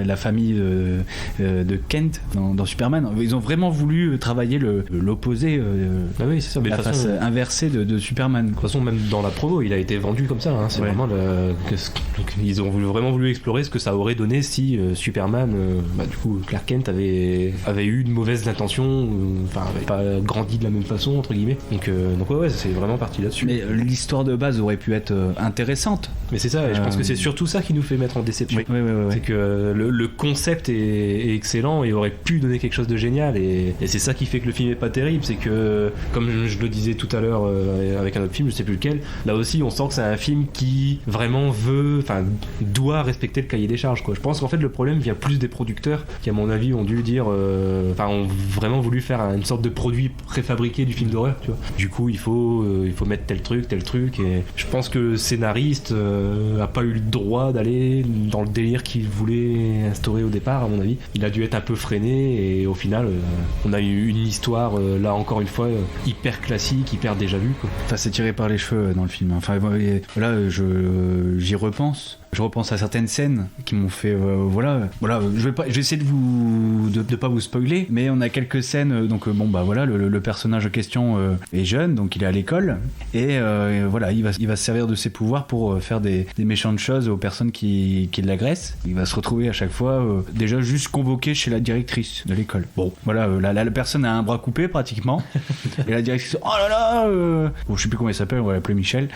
la famille de Kent dans Superman. Ils ont vraiment voulu travailler l'opposé, oui, c'est ça, mais la face inversée de Superman. De toute façon, même dans la promo, il a été vendu comme ça, hein. C'est vraiment ils ont vraiment voulu explorer ce que ça aurait donné si Superman, du coup Clark Kent avait eu une mauvaise intention, avait pas grandi de la même façon entre guillemets. Donc ouais, c'est vraiment parti là-dessus. Mais l'histoire de base aurait pu être intéressante. Mais c'est ça, et je pense que c'est surtout ça qui nous fait mettre en déception. Oui. C'est que le concept est excellent et aurait pu donner quelque chose de génial, et c'est ça qui fait que le film est pas terrible. C'est que, comme je le disais tout à l'heure avec un autre film, je sais plus lequel, là aussi on sent que c'est un film qui vraiment doit respecter le cahier des charges, quoi. Je pense qu'en fait le problème vient plus des producteurs qui, à mon avis, ont dû dire ont vraiment voulu faire une sorte de produit préfabriqué du film d'horreur, tu vois. Du coup il faut mettre tel truc, et je pense que le scénariste a pas eu le droit d'aller dans le délire qu'il voulait instaurer au départ, à mon avis. Il a dû être un peu freiné, et au final on a eu une histoire là encore une fois hyper classique, hyper déjà vue, quoi. Enfin, c'est tiré par les cheveux dans le film. Enfin là j'y repense. Je repense à certaines scènes qui m'ont fait je vais essayer de pas vous spoiler, mais on a quelques scènes. Donc le personnage en question est jeune, donc il est à l'école, et il va se servir de ses pouvoirs pour faire des méchantes choses aux personnes qui l'agressent. Il va se retrouver à chaque fois déjà juste convoqué chez la directrice de l'école. Bon, voilà, la personne a un bras coupé pratiquement, et la directrice, oh là là, je sais plus comment il s'appelle, on va l'appeler Michel.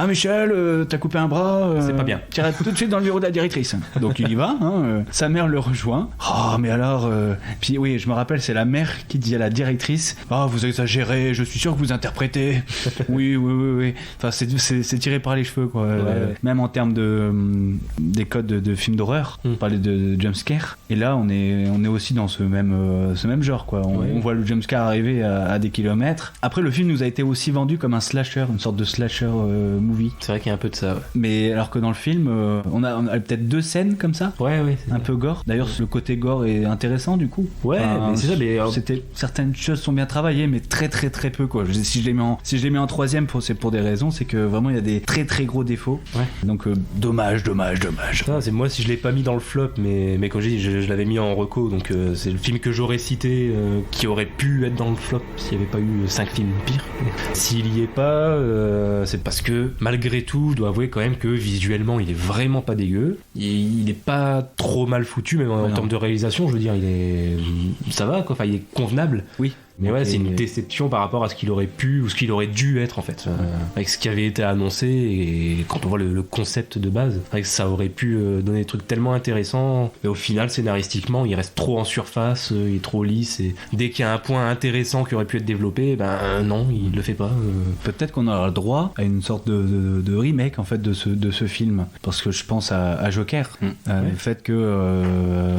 Michel, t'as coupé un bras. C'est pas bien. Tu iras tout de suite dans le bureau de la directrice. Donc il y va, sa mère le rejoint. Oh, mais alors puis oui, je me rappelle, c'est la mère qui dit à la directrice, vous exagérez, je suis sûr que vous interprétez. oui. Enfin, c'est tiré par les cheveux, quoi. Ouais. Même en termes des codes de films d'horreur. On parlait de jumpscare, et là on est aussi dans ce même genre, quoi. On voit le jumpscare arriver à des kilomètres. Après, le film nous a été aussi vendu comme un slasher, une sorte de slasher movie. C'est vrai qu'il y a un peu de ça, ouais. Mais alors que dans le film, on a peut-être 2 scènes comme ça. Ouais. Un peu gore. D'ailleurs, le côté gore est intéressant, du coup. Ouais, mais c'est ça. Mais certaines choses sont bien travaillées, mais très très très peu, quoi. Si je l'ai mis en 3ème, c'est pour des raisons, c'est que vraiment il y a des très très gros défauts. Ouais. Donc dommage. Ça, c'est moi, si je l'ai pas mis dans le flop, mais quand je dis, je l'avais mis en reco, donc c'est le film que j'aurais cité, qui aurait pu être dans le flop s'il n'y avait pas eu 5 films pires. S'il y est pas, c'est parce que malgré tout, je dois avouer quand même que visuellement il est vraiment pas dégueu, il est pas trop mal foutu, même en termes de réalisation, je veux dire, ça va, quoi. Enfin, il est convenable. Oui. Mais ouais, c'est une déception par rapport à ce qu'il aurait pu ou ce qu'il aurait dû être en fait, avec ce qui avait été annoncé. Et quand on voit le concept de base, c'est vrai que ça aurait pu donner des trucs tellement intéressants, mais au final scénaristiquement il reste trop en surface, il est trop lisse, et dès qu'il y a un point intéressant qui aurait pu être développé, non, il le fait pas. Peut-être qu'on aura le droit à une sorte de remake en fait de ce film, parce que je pense à Joker, le fait que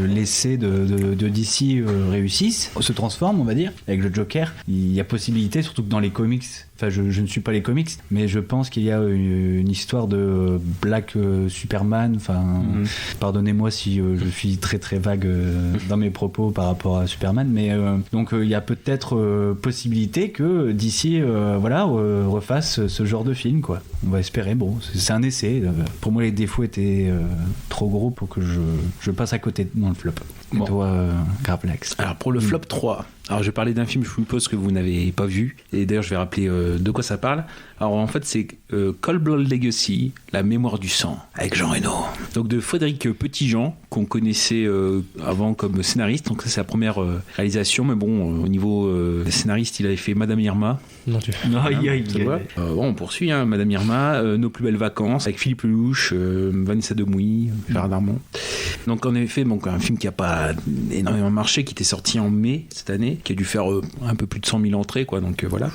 l'essai de DC réussisse, se transforme, on va dire, avec le Joker. Il y a possibilité, surtout que dans les comics, enfin je ne suis pas les comics, mais je pense qu'il y a une histoire de Black Superman, pardonnez-moi si je suis très très vague dans mes propos par rapport à Superman, mais donc il y a peut-être possibilité que DC refasse ce genre de film, quoi. On va espérer. Bon, c'est un essai. Pour moi les défauts étaient trop gros pour que je passe à côté dans le flop. Bon. Et toi, Gravelax. Alors pour le flop 3, alors je vais parler d'un film, je vous suppose que vous n'avez pas vu, et d'ailleurs je vais rappeler de quoi ça parle. Alors en fait c'est Cold Blood Legacy, la mémoire du sang, avec Jean Reno. Donc de Frédéric Petitjean, qu'on connaissait avant comme scénariste, donc ça c'est la première réalisation, mais bon, au niveau scénariste, il avait fait Madame Irma. Non, tu on poursuit, Madame Irma, Nos plus belles vacances, avec Philippe Lelouch, Vanessa Demouy, Gérard Darmon. Donc en effet, un film qui n'a pas énormément marché, qui était sorti en mai cette année, qui a dû faire un peu plus de 100 000 entrées, quoi. Donc voilà.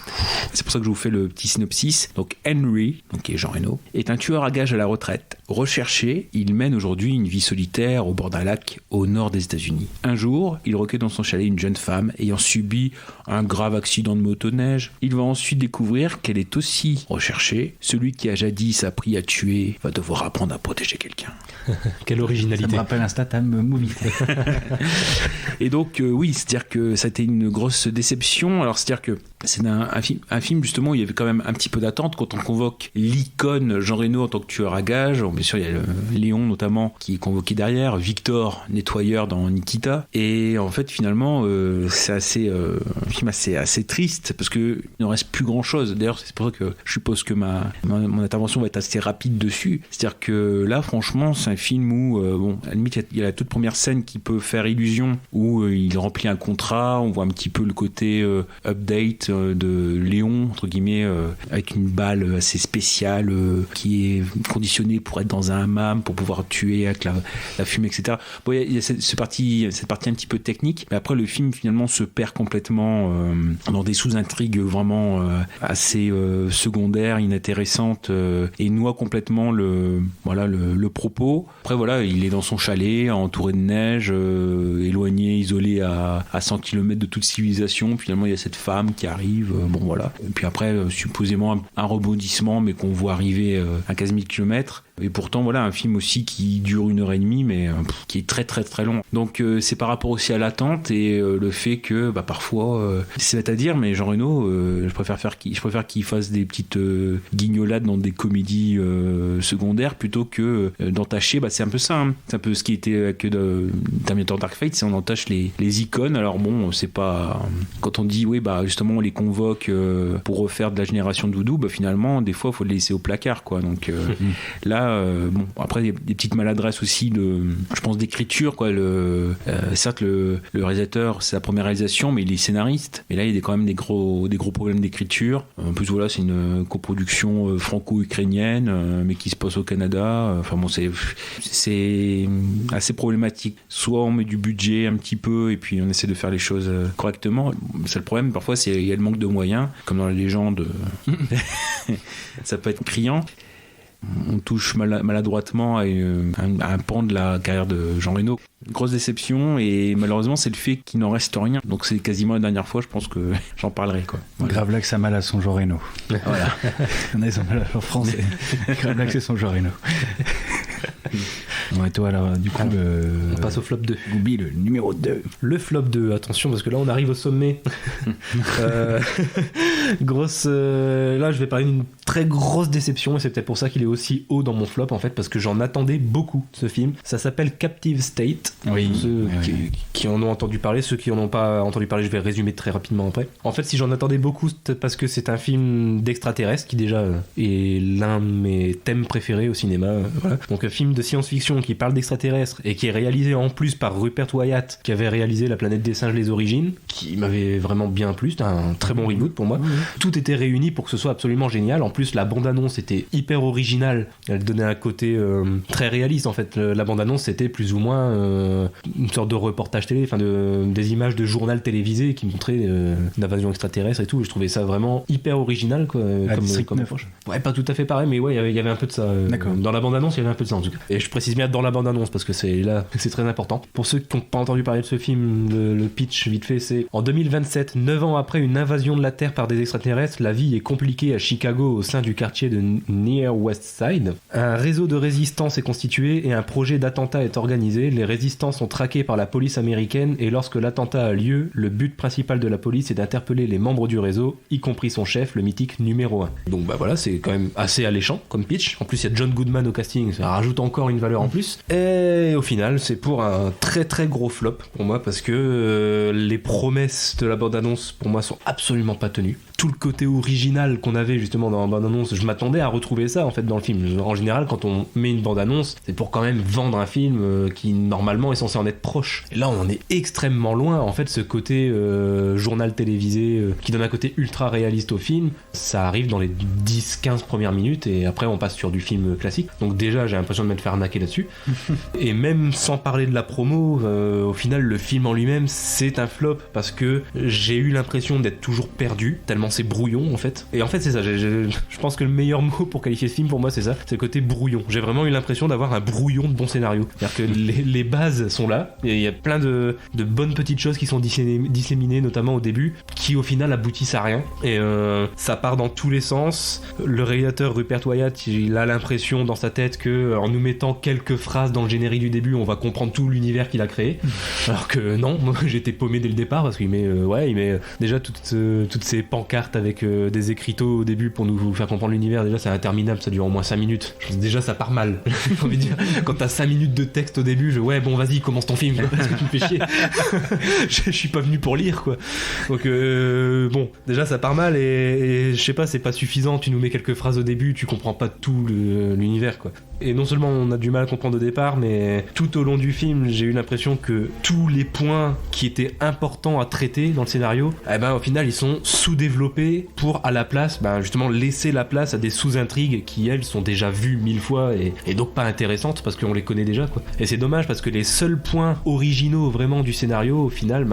C'est pour ça que je vous fais le petit synopsis. Donc Henry, qui est Jean Reno, est un tueur à gages à la retraite. Recherché, il mène aujourd'hui une vie solitaire au bord d'un lac au nord des États-Unis. Un jour, il recueille dans son chalet une jeune femme ayant subi un grave accident de motoneige. Il va ensuite découvrir qu'elle est aussi recherchée. Celui qui a jadis appris à tuer va devoir apprendre à protéger quelqu'un. Quelle originalité. Ça me rappelle un Statham movie. Et donc oui, c'est-à-dire que ça a été une grosse déception. Alors c'est-à-dire que c'est un film justement où il y avait quand même un petit peu d'attente quand on convoque l'icône Jean Reno en tant que tueur à gages. Bien sûr, il y a Léon notamment qui est convoqué derrière, Victor, nettoyeur dans Nikita. Et en fait, finalement, c'est un film assez triste parce que il ne reste plus grand-chose. D'ailleurs, c'est pour ça que je suppose que mon intervention va être assez rapide dessus. C'est-à-dire que là, franchement, c'est un film où, à la limite, il y a la toute première scène qui peut faire illusion où il remplit un contrat. On voit un petit peu le côté update de Léon, entre guillemets, avec une balle assez spéciale qui est conditionnée pour être dans un hammam, pour pouvoir tuer avec la fumée, etc. Bon, il y a cette partie un petit peu technique, mais après le film finalement se perd complètement dans des sous-intrigues vraiment assez secondaires, inintéressantes, et noie complètement le propos. Après voilà, il est dans son chalet, entouré de neige, éloigné, isolé à 100 km de toute civilisation. Finalement il y a cette femme qui arrive, et puis après supposément un rebondissement, mais qu'on voit arriver à 15 000 km. Et pourtant voilà, un film aussi qui dure 1h30, mais qui est très très très long. Donc c'est par rapport aussi à l'attente et le fait que parfois c'est bête à dire, mais Jean Reno, je préfère qu'il fasse des petites guignolades dans des comédies secondaires plutôt que d'entacher. C'est un peu ça, hein. C'est un peu ce qui était avec Terminator Dark Fate, c'est on entache les icônes. Alors bon, c'est pas quand on dit oui justement on les convoque pour refaire de la génération de Doudou, finalement des fois faut le laisser au placard, quoi. Donc là après il y a des petites maladresses aussi je pense d'écriture, quoi. Certes le réalisateur, c'est sa première réalisation, mais il est scénariste, mais là il y a quand même des gros problèmes d'écriture. En plus voilà, c'est une coproduction franco-ukrainienne, mais qui se passe au Canada. C'est assez problématique. Soit on met du budget un petit peu et puis on essaie de faire les choses correctement. C'est le problème, parfois il y a le manque de moyens, comme dans la légende. Ça peut être criant. On touche maladroitement à un pan de la carrière de Jean Reno. Grosse déception, et malheureusement c'est le fait qu'il n'en reste rien. Donc c'est quasiment la dernière fois, je pense que j'en parlerai, quoi. Voilà. Gravelax a mal à son Jean Reno. Voilà. On a mal à son français. Gravelax et son Jean Reno. Et toi alors, du coup, on passe au flop 2. Goubi, le numéro 2. Le flop 2, attention parce que là on arrive au sommet. Là, je vais parler d'une très grosse déception et c'est peut-être pour ça qu'il est aussi haut dans mon flop en fait, parce que j'en attendais beaucoup ce film. Ça s'appelle Captive State. Oui. Ceux qui en ont entendu parler, ceux qui en ont pas entendu parler, je vais résumer très rapidement après. En fait, si j'en attendais beaucoup, c'est parce que c'est un film d'extraterrestres qui déjà est l'un de mes thèmes préférés au cinéma. Voilà. Donc un film de science-fiction qui parle d'extraterrestres et qui est réalisé en plus par Rupert Wyatt, qui avait réalisé La Planète des Singes, les origines, qui m'avait vraiment bien plu. C'était un très bon reboot pour moi. Tout était réuni pour que ce soit absolument génial. En plus, la bande-annonce était hyper originale. Elle donnait un côté très réaliste en fait. La bande-annonce, c'était plus ou moins une sorte de reportage télé, enfin des images de journal télévisé qui montraient une invasion extraterrestre et tout. Je trouvais ça vraiment hyper original quoi, comme approche. Ouais, pas tout à fait pareil, mais ouais, il y avait un peu de ça. Dans la bande-annonce, il y avait un peu de ça en tout cas. Et je précise bien dans la bande-annonce parce que c'est là que c'est très important. Pour ceux qui n'ont pas entendu parler de ce film, le pitch vite fait, c'est en 2027, 9 ans après une invasion de la Terre par des extraterrestres, la vie est compliquée à Chicago au sein du quartier de Near West Side. Un réseau de résistance est constitué et un projet d'attentat est organisé. Les résistants sont traqués par la police américaine et lorsque l'attentat a lieu, le but principal de la police est d'interpeller les membres du réseau, y compris son chef, le mythique numéro 1. Donc bah voilà, c'est quand même assez alléchant comme pitch. En plus, il y a John Goodman au casting, ça rajoute encore une valeur en plus. Et au final, c'est pour un très très gros flop pour moi parce que les promesses de la bande-annonce pour moi sont absolument pas tenues. Tout le côté original qu'on avait justement dans la bande-annonce, je m'attendais à retrouver ça en fait dans le film. En général, quand on met une bande-annonce, c'est pour quand même vendre un film qui normalement est censé en être proche. Et là, on en est extrêmement loin. En fait, ce côté journal télévisé qui donne un côté ultra réaliste au film, ça arrive dans les 10-15 premières minutes et après on passe sur du film classique. Donc déjà, j'ai l'impression de m'être fait arnaquer là-dessus. Et même sans parler de la promo, au final, le film en lui-même, c'est un flop parce que j'ai eu l'impression d'être toujours perdu, tellement c'est brouillon en fait. Et en fait c'est ça, je pense que le meilleur mot pour qualifier ce film pour moi c'est ça, c'est le côté brouillon. J'ai vraiment eu l'impression d'avoir un brouillon de bon scénario. C'est-à-dire que les bases sont là, et il y a plein de bonnes petites choses qui sont disséminées notamment au début, qui au final aboutissent à rien. Et ça part dans tous les sens. Le réalisateur Rupert Wyatt, il a l'impression dans sa tête que en nous mettant quelques phrases dans le générique du début, on va comprendre tout l'univers qu'il a créé. Alors que non, moi j'étais paumé dès le départ parce qu'il met déjà toutes ces pancartes avec des écriteaux au début pour nous faire comprendre l'univers. Déjà c'est interminable, ça dure au moins 5 minutes. Déjà ça part mal. J'ai envie de dire, quand t'as 5 minutes de texte au début, vas-y commence ton film quoi, parce que tu me fais chier. Je suis pas venu pour lire quoi. Donc bon, déjà ça part mal et je sais pas, c'est pas suffisant. Tu nous mets quelques phrases au début, tu comprends pas tout l'univers quoi. Et non seulement on a du mal à comprendre au départ, mais tout au long du film, j'ai eu l'impression que tous les points qui étaient importants à traiter dans le scénario, au final ils sont sous-développés pour à la place, justement laisser la place à des sous-intrigues qui elles sont déjà vues 1000 fois et donc pas intéressantes parce qu'on les connaît déjà quoi. Et c'est dommage parce que les seuls points originaux vraiment du scénario au final,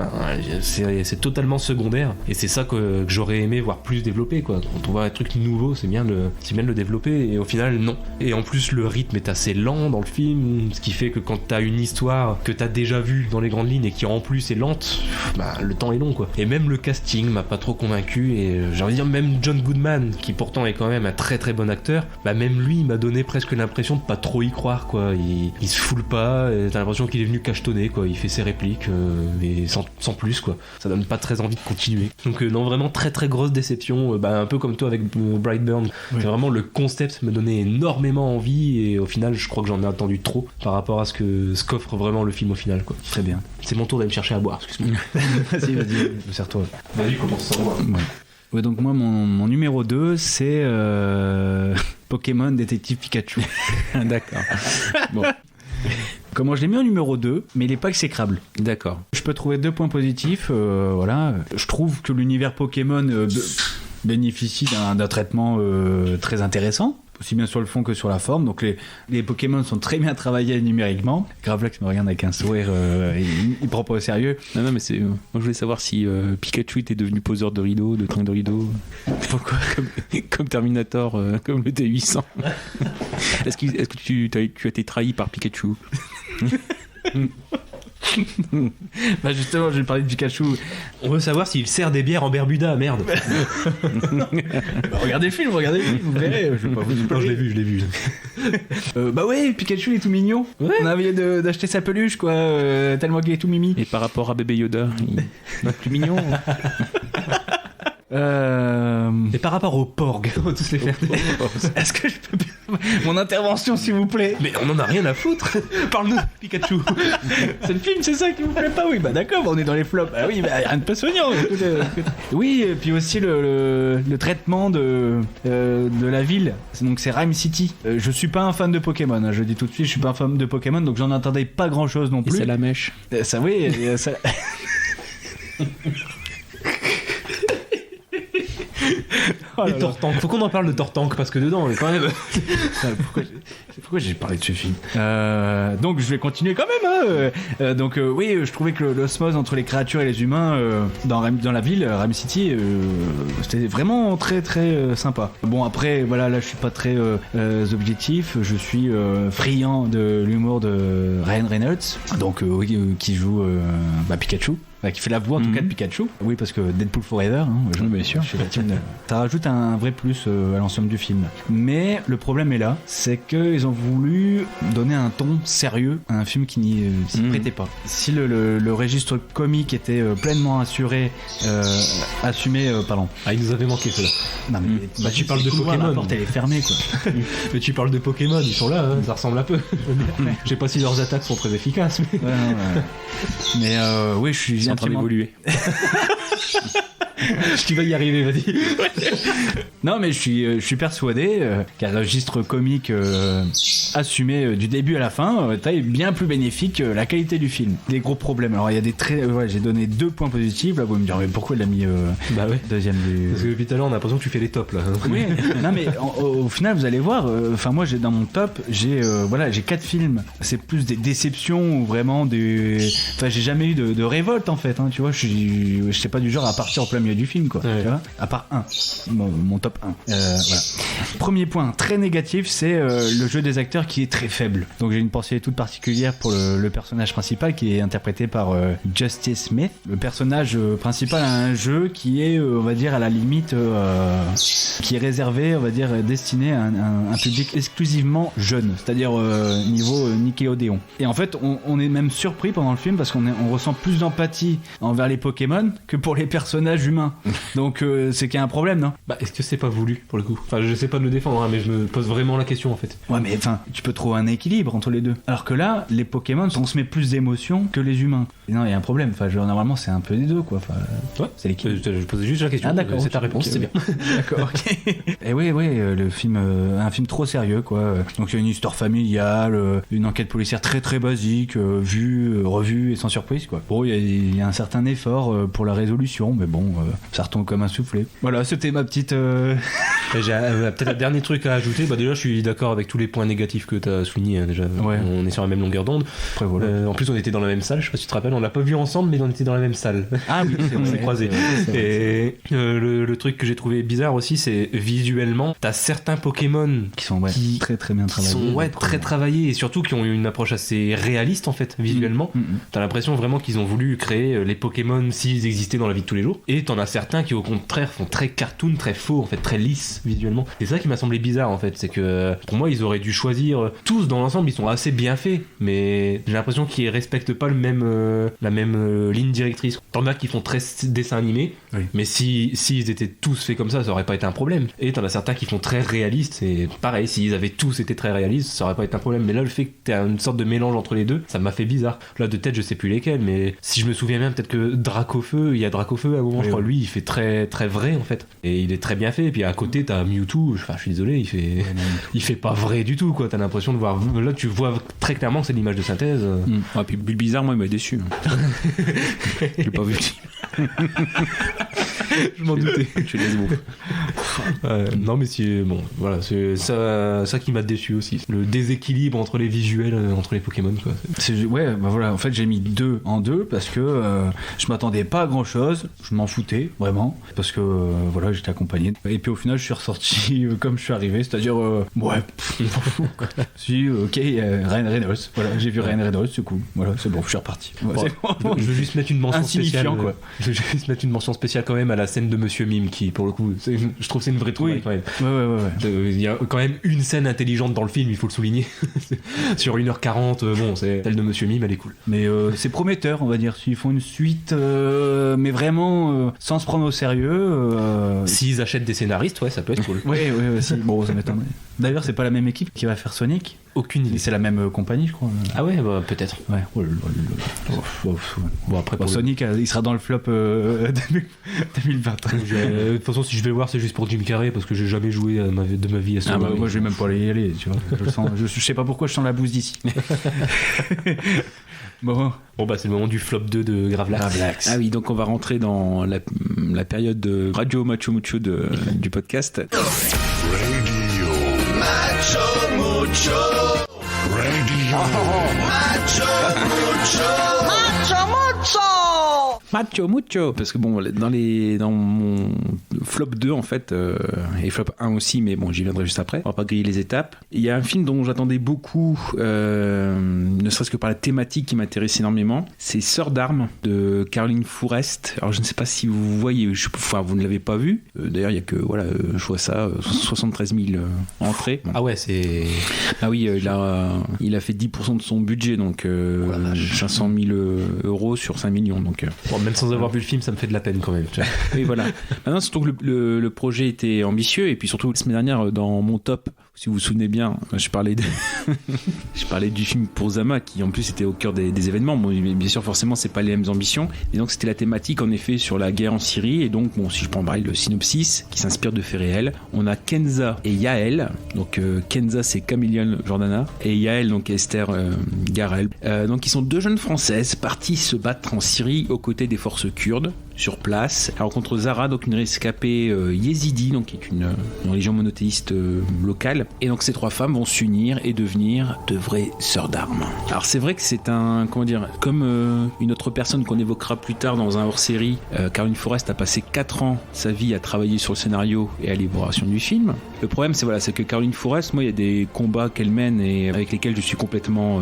c'est totalement secondaire et c'est ça que j'aurais aimé voir plus développé quoi. Quand on voit un truc nouveau, c'est bien de le développer et au final non. Et en plus le rythme est assez lent dans le film, ce qui fait que quand t'as une histoire que t'as déjà vue dans les grandes lignes et qui en plus est lente, le temps est long quoi. Et même le casting m'a pas trop convaincu et j'ai envie de dire même John Goodman qui pourtant est quand même un très très bon acteur, même lui m'a donné presque l'impression de pas trop y croire quoi. Il se foule pas, t'as l'impression qu'il est venu cachetonner quoi, il fait ses répliques mais sans plus quoi. Ça donne pas très envie de continuer. Donc non, vraiment très très grosse déception, un peu comme toi avec Brightburn. Oui. C'est vraiment le concept me donnait énormément envie et au final je crois que j'en ai attendu trop par rapport à ce qu'offre vraiment le film au final quoi. Très bien. C'est mon tour d'aller me chercher à boire, excuse-moi. Vas-y, sers-toi. Vas-y, commence sans moi. Ouais, donc moi mon numéro 2 c'est Pokémon Détective Pikachu. D'accord. Bon. Comment je l'ai mis en numéro 2, mais il est pas exécrable. D'accord. Je peux trouver 2 points positifs. Voilà. Je trouve que l'univers Pokémon bénéficie d'un traitement très intéressant, aussi bien sur le fond que sur la forme. Donc les Pokémon sont très bien travaillés numériquement. Gravelax me regarde avec un sourire, il prend pas au sérieux. Non mais c'est moi je voulais savoir si Pikachu était devenu poseur de rideaux, de train de rideaux. Pourquoi comme Terminator, comme le T800. Est-ce que tu as été trahi par Pikachu? Justement, je vais parler de Pikachu. On veut savoir s'il sert des bières en Bermuda, merde. Regardez le film, vous verrez. Je l'ai vu. Ouais, Pikachu il est tout mignon. Ouais. On a envie d'acheter sa peluche quoi, tellement qu'il est tout mimi. Et par rapport à bébé Yoda, il est plus mignon. Et par rapport au Porg, on va tous les faire. Est-ce que je peux... Mon intervention, s'il vous plaît. Mais on en a rien à foutre. Parle-nous, Pikachu. C'est le film, c'est ça qui vous plaît pas? Oui, bah d'accord, on est dans les flops. Ah oui, bah rien de passionnant. Oui, et puis aussi le traitement de la ville. Donc c'est Rhyme City. Je suis pas un fan de Pokémon, hein, je dis tout de suite, je suis pas un fan de Pokémon, donc j'en attendais pas grand chose non plus. Et c'est la mèche. Ça, oui, ça... Oh et Tortank, faut qu'on en parle de Tortank parce que dedans, quand même. Pourquoi j'ai parlé de ce film Donc je vais continuer quand même. Donc oui, je trouvais que l'osmose entre les créatures et les humains dans la ville, Rhyme City, c'était vraiment très très sympa. Bon après, voilà, là je suis pas très objectif. Je suis friand de l'humour de Ryan Reynolds, donc qui joue Pikachu. Qui fait la voix en tout cas de Pikachu. Oui, parce que Deadpool Forever, bien sûr. Ça rajoute un vrai plus à l'ensemble du film. Mais le problème est là, c'est qu'ils ont voulu donner un ton sérieux à un film qui n'y s'y prêtait pas. Si le registre comique était pleinement assumé, pardon. Ah, il nous avait manqué cela. Non, mais tu parles de Pokémon. La porte elle est fermée quoi. Mais tu parles de Pokémon, ils sont là, ça ressemble un peu. Je sais pas si leurs attaques sont très efficaces. Mais oui, je suis en train d'évoluer. Tu vas y arriver, vas-y. Non, mais je suis persuadé qu'un registre comique assumé du début à la fin est bien plus bénéfique que la qualité du film. Des gros problèmes. Alors il y a des très, j'ai donné 2 points positifs. Là, vous me direz mais pourquoi il a mis deuxième du. Parce que depuis tout à l'heure, on a l'impression que tu fais les tops là. Oui. Non, mais au final, vous allez voir. Enfin, moi, dans mon top, j'ai 4 films. C'est plus des déceptions ou vraiment des. Enfin, j'ai jamais eu de révolte en fait. Hein, tu vois, je sais pas du genre à partir en plein milieu du film quoi. Ouais. Tu vois, à part mon top 1. Voilà. Premier point très négatif, c'est le jeu des acteurs qui est très faible. Donc j'ai une pensée toute particulière pour le personnage principal qui est interprété par Justice Smith. Le personnage principal a un jeu qui est, on va dire, à la limite, qui est réservé, on va dire, destiné à un public exclusivement jeune, c'est-à-dire niveau Nickelodeon. Et en fait, on est même surpris pendant le film parce qu'on ressent plus d'empathie envers les Pokémon que pour les personnages humains. Donc c'est qu'il y a un problème, non? Est-ce que c'est pas voulu pour le coup? Enfin, je sais pas de le défendre, hein, mais je me pose vraiment la question en fait. Ouais, mais enfin, tu peux trouver un équilibre entre les deux. Alors que là, les Pokémon, on se met plus d'émotions que les humains. Et non, il y a un problème. Enfin, normalement, c'est un peu des deux, quoi. Enfin, ouais, c'est l'équilibre. Je posais juste la question. Ah, d'accord. C'est ta réponse, c'est bien. D'accord, ok. Et oui, le film, un film trop sérieux, quoi. Donc, il y a une histoire familiale, une enquête policière très très basique, vue, revue et sans surprise, quoi. Bon, il y a un certain effort pour la résolution, mais bon, ça retombe comme un soufflé. Voilà, c'était ma petite. J'ai peut-être un dernier truc à ajouter. Déjà, je suis d'accord avec tous les points négatifs que tu as soulignés. Hein, déjà, ouais. On est sur la même longueur d'onde. Après, voilà. En plus, on était dans la même salle. Je sais pas si tu te rappelles, on l'a pas vu ensemble, mais on était dans la même salle. Ah oui, on s'est croisés. Et le truc que j'ai trouvé bizarre aussi, c'est visuellement, t'as certains Pokémon qui sont très très bien travaillés. Qui sont très travaillés et surtout qui ont une approche assez réaliste en fait, visuellement. T'as l'impression vraiment qu'ils ont voulu créer les Pokémon s'ils existaient dans la vie de tous les jours. Et t'en as certains qui au contraire font très cartoon, très faux, en fait, très lisse visuellement. C'est ça qui m'a semblé bizarre en fait, c'est que pour moi ils auraient dû choisir tous dans l'ensemble, ils sont assez bien faits, mais j'ai l'impression qu'ils respectent pas la même ligne directrice. T'en as qui font très dessin animé, oui. Mais s'ils étaient tous faits comme ça aurait pas été un problème. Et t'en as certains qui font très réalistes, et pareil, s'ils avaient tous été très réalistes, ça aurait pas été un problème. Mais là, le fait que t'aies une sorte de mélange entre les deux, ça m'a fait bizarre. Là, de tête, je sais plus lesquels, mais si je me souviens bien, peut-être que Dracofeu, il y a Dracofeu à un moment, oui, je crois, lui, il fait très très vrai en fait, et il est très bien fait. Et puis à côté, t'as Mewtwo, je suis désolé, il fait pas vrai du tout, quoi. T'as l'impression de voir, là, tu vois très clairement que c'est l'image de synthèse. Et puis Bulbizarre, moi, il m'a déçu. J'ai pas vu. Je m'en doutais. Tu laisses beau. Non, mais voilà, c'est ça qui m'a déçu aussi. Le déséquilibre entre les visuels, entre les Pokémon, quoi. Ouais, voilà. En fait, j'ai mis 2 en 2 parce que je m'attendais pas à grand chose. Je m'en foutais vraiment parce que voilà, j'étais accompagné. Et puis au final, je suis ressorti comme je suis arrivé, c'est-à-dire si, ok, Ryan Reynolds. Voilà, j'ai vu Ryan Reynolds, du coup. Voilà, c'est bon, je suis reparti. Ouais, bon. Je veux juste mettre une mention spéciale. Quoi. Je vais juste mettre une mention spéciale quand même à la scène de Monsieur Mime qui, pour le coup, je trouve c'est une vraie trouvaille quand même. Ouais. Il y a quand même une scène intelligente dans le film, il faut le souligner. Sur 1h40, bon, c'est celle de Monsieur Mime, elle est cool. Mais c'est prometteur, on va dire. S'ils font une suite, mais vraiment sans se prendre au sérieux. S'ils achètent des scénaristes, ouais, ça peut être cool. Ouais, si. Bon, ça m'étonnerait. D'ailleurs, c'est pas la même équipe qui va faire Sonic. Aucune idée. C'est la même compagnie, je crois. Ah ouais, bah, peut-être. Ouais. Bon, après, Sonic, il sera dans le flop 2020. De toute façon, si je vais le voir, c'est juste pour Jim Carrey, parce que j'ai jamais joué de ma vie à ce moment. Moi, je vais même pas y aller, tu vois. Je sais pas pourquoi je sens la bouse d'ici. Bon, bah c'est le moment du flop 2 de Gravelax. Ah oui, donc on va rentrer dans la période de Radio Macho Mucho du podcast. Radio Macho Mucho. Radio Macho Mucho. Macho Mucho. Macho Mucho. Parce que bon, dans mon flop 2 en fait, et flop 1 aussi, mais bon, j'y viendrai juste après. On va pas griller les étapes. Il y a un film dont j'attendais beaucoup, ne serait-ce que par la thématique qui m'intéresse énormément. C'est Sœurs d'armes de Caroline Fourest. Alors je ne sais pas si vous voyez, vous ne l'avez pas vu. D'ailleurs, il y a que, je vois ça, 73 000 entrées. Bon. Ah ouais, c'est... Ah oui, il a fait 10% de son budget, donc 500 000 euros sur 5 millions. Donc, bon, même sans avoir vu le film, ça me fait de la peine quand même. Oui, voilà. Maintenant, surtout que le projet était ambitieux, et puis surtout, la semaine dernière, dans mon top, si vous vous souvenez bien, je parlais du film pour Zama, qui en plus était au cœur des événements. Bon, bien sûr, forcément, c'est pas les mêmes ambitions. Et donc, c'était la thématique, en effet, sur la guerre en Syrie. Et donc, bon, si je prends pareil le synopsis, qui s'inspire de faits réels, on a Kenza et Yael. Donc, Kenza, c'est Camélia Jordana. Et Yael, donc Esther Garel. Donc, ils sont deux jeunes Françaises parties se battre en Syrie aux côtés des forces kurdes. Sur place, elle rencontre Zara, donc une rescapée yézidi, donc qui est une religion monothéiste locale. Et donc ces trois femmes vont s'unir et devenir de vraies sœurs d'armes. Alors c'est vrai que c'est comme une autre personne qu'on évoquera plus tard dans un hors-série, Caroline Fourest a passé 4 ans sa vie à travailler sur le scénario et à l'élaboration du film. Le problème c'est que Caroline Fourest, moi il y a des combats qu'elle mène et avec lesquels je suis complètement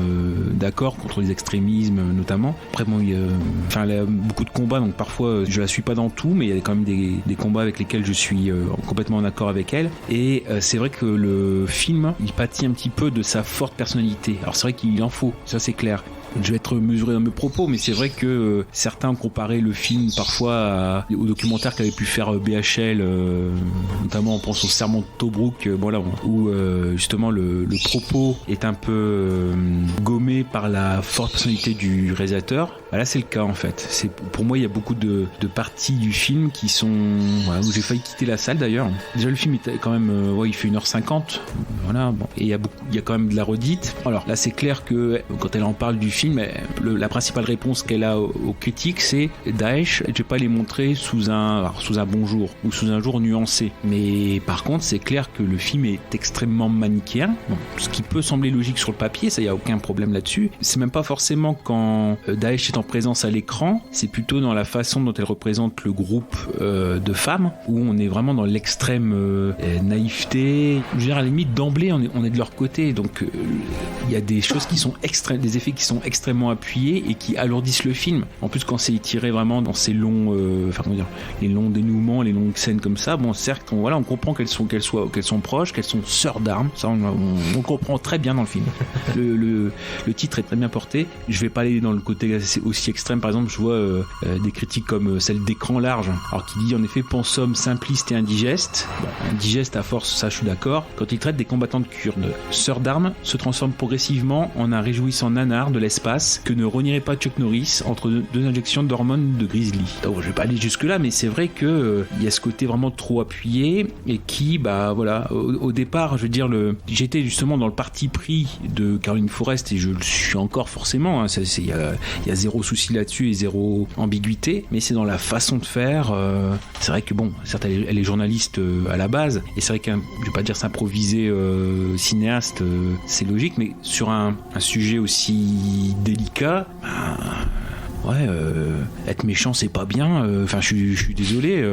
d'accord, contre les extrémismes notamment. Après bon, elle a beaucoup de combats, donc parfois je la suis pas dans tout, mais il y a quand même des combats avec lesquels je suis complètement en accord avec elle. Et c'est vrai que le film, il pâtit un petit peu de sa forte personnalité. Alors c'est vrai qu'il en faut, ça c'est clair. Je vais être mesuré dans mes propos, mais c'est vrai que certains ont comparé le film parfois au documentaire qu'avait pu faire BHL, notamment on pense au Serment de Tobrouk, où justement le propos est un peu gommé par la forte personnalité du réalisateur. Là c'est le cas en fait. Pour moi il y a beaucoup de parties du film qui sont où j'ai failli quitter la salle d'ailleurs. Déjà le film est quand même il fait 1h50, et il y a quand même de la redite. Alors là c'est clair que quand elle en parle du film, la principale réponse qu'elle a aux critiques, c'est Daesh, je vais pas les montrer sous un bon jour ou sous un jour nuancé. Mais par contre, c'est clair que le film est extrêmement manichéen. Bon, ce qui peut sembler logique sur le papier, ça y a aucun problème là-dessus. C'est même pas forcément quand Daesh est en présence à l'écran, c'est plutôt dans la façon dont elle représente le groupe de femmes, où on est vraiment dans l'extrême naïveté. Je veux dire, à la limite, d'emblée, on est de leur côté. Donc, il y a des choses qui sont des effets qui sont extrêmement appuyés et qui alourdissent le film. En plus, quand c'est tiré vraiment dans ces longs, les longs dénouements, les longues scènes comme ça, bon, certes, on comprend qu'elles sont proches, qu'elles sont sœurs d'armes. Ça, on comprend très bien dans le film. Le titre est très bien porté. Je vais pas aller dans le côté aussi extrême. Par exemple, je vois des critiques comme celle d'Écran Large, alors qui dit en effet pensum simpliste et indigeste. Bon, indigeste à force, ça je suis d'accord. Quand il traite des combattantes kurdes, sœurs d'armes se transforme progressivement en un réjouissant nanar de l'espace que ne renierait pas Chuck Norris entre deux injections d'hormones de Grizzly. Donc, je vais pas aller jusque là, mais c'est vrai que il y a ce côté vraiment trop appuyé et qui, au départ, je veux dire, j'étais justement dans le parti pris de Caroline Fourest et je le suis encore forcément. Il y a zéro souci là-dessus et zéro ambiguïté, mais c'est dans la façon de faire. C'est vrai que bon, certes, elle est journaliste à la base et c'est vrai je vais pas dire s'improviser cinéaste, c'est logique, mais sur un sujet aussi délicat, être méchant c'est pas bien, enfin je suis désolé,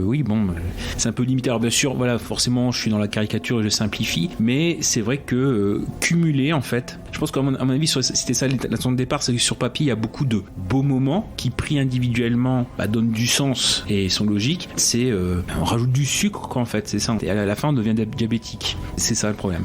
oui bon c'est un peu limité, alors bien sûr voilà forcément je suis dans la caricature et je simplifie, mais c'est vrai que cumuler en fait, je pense qu'à mon avis c'était ça la leçon de départ, c'est que sur papier il y a beaucoup de beaux moments qui pris individuellement donnent du sens et sont logiques, c'est on rajoute du sucre quoi en fait, c'est ça, et à la fin on devient diabétique, c'est ça le problème.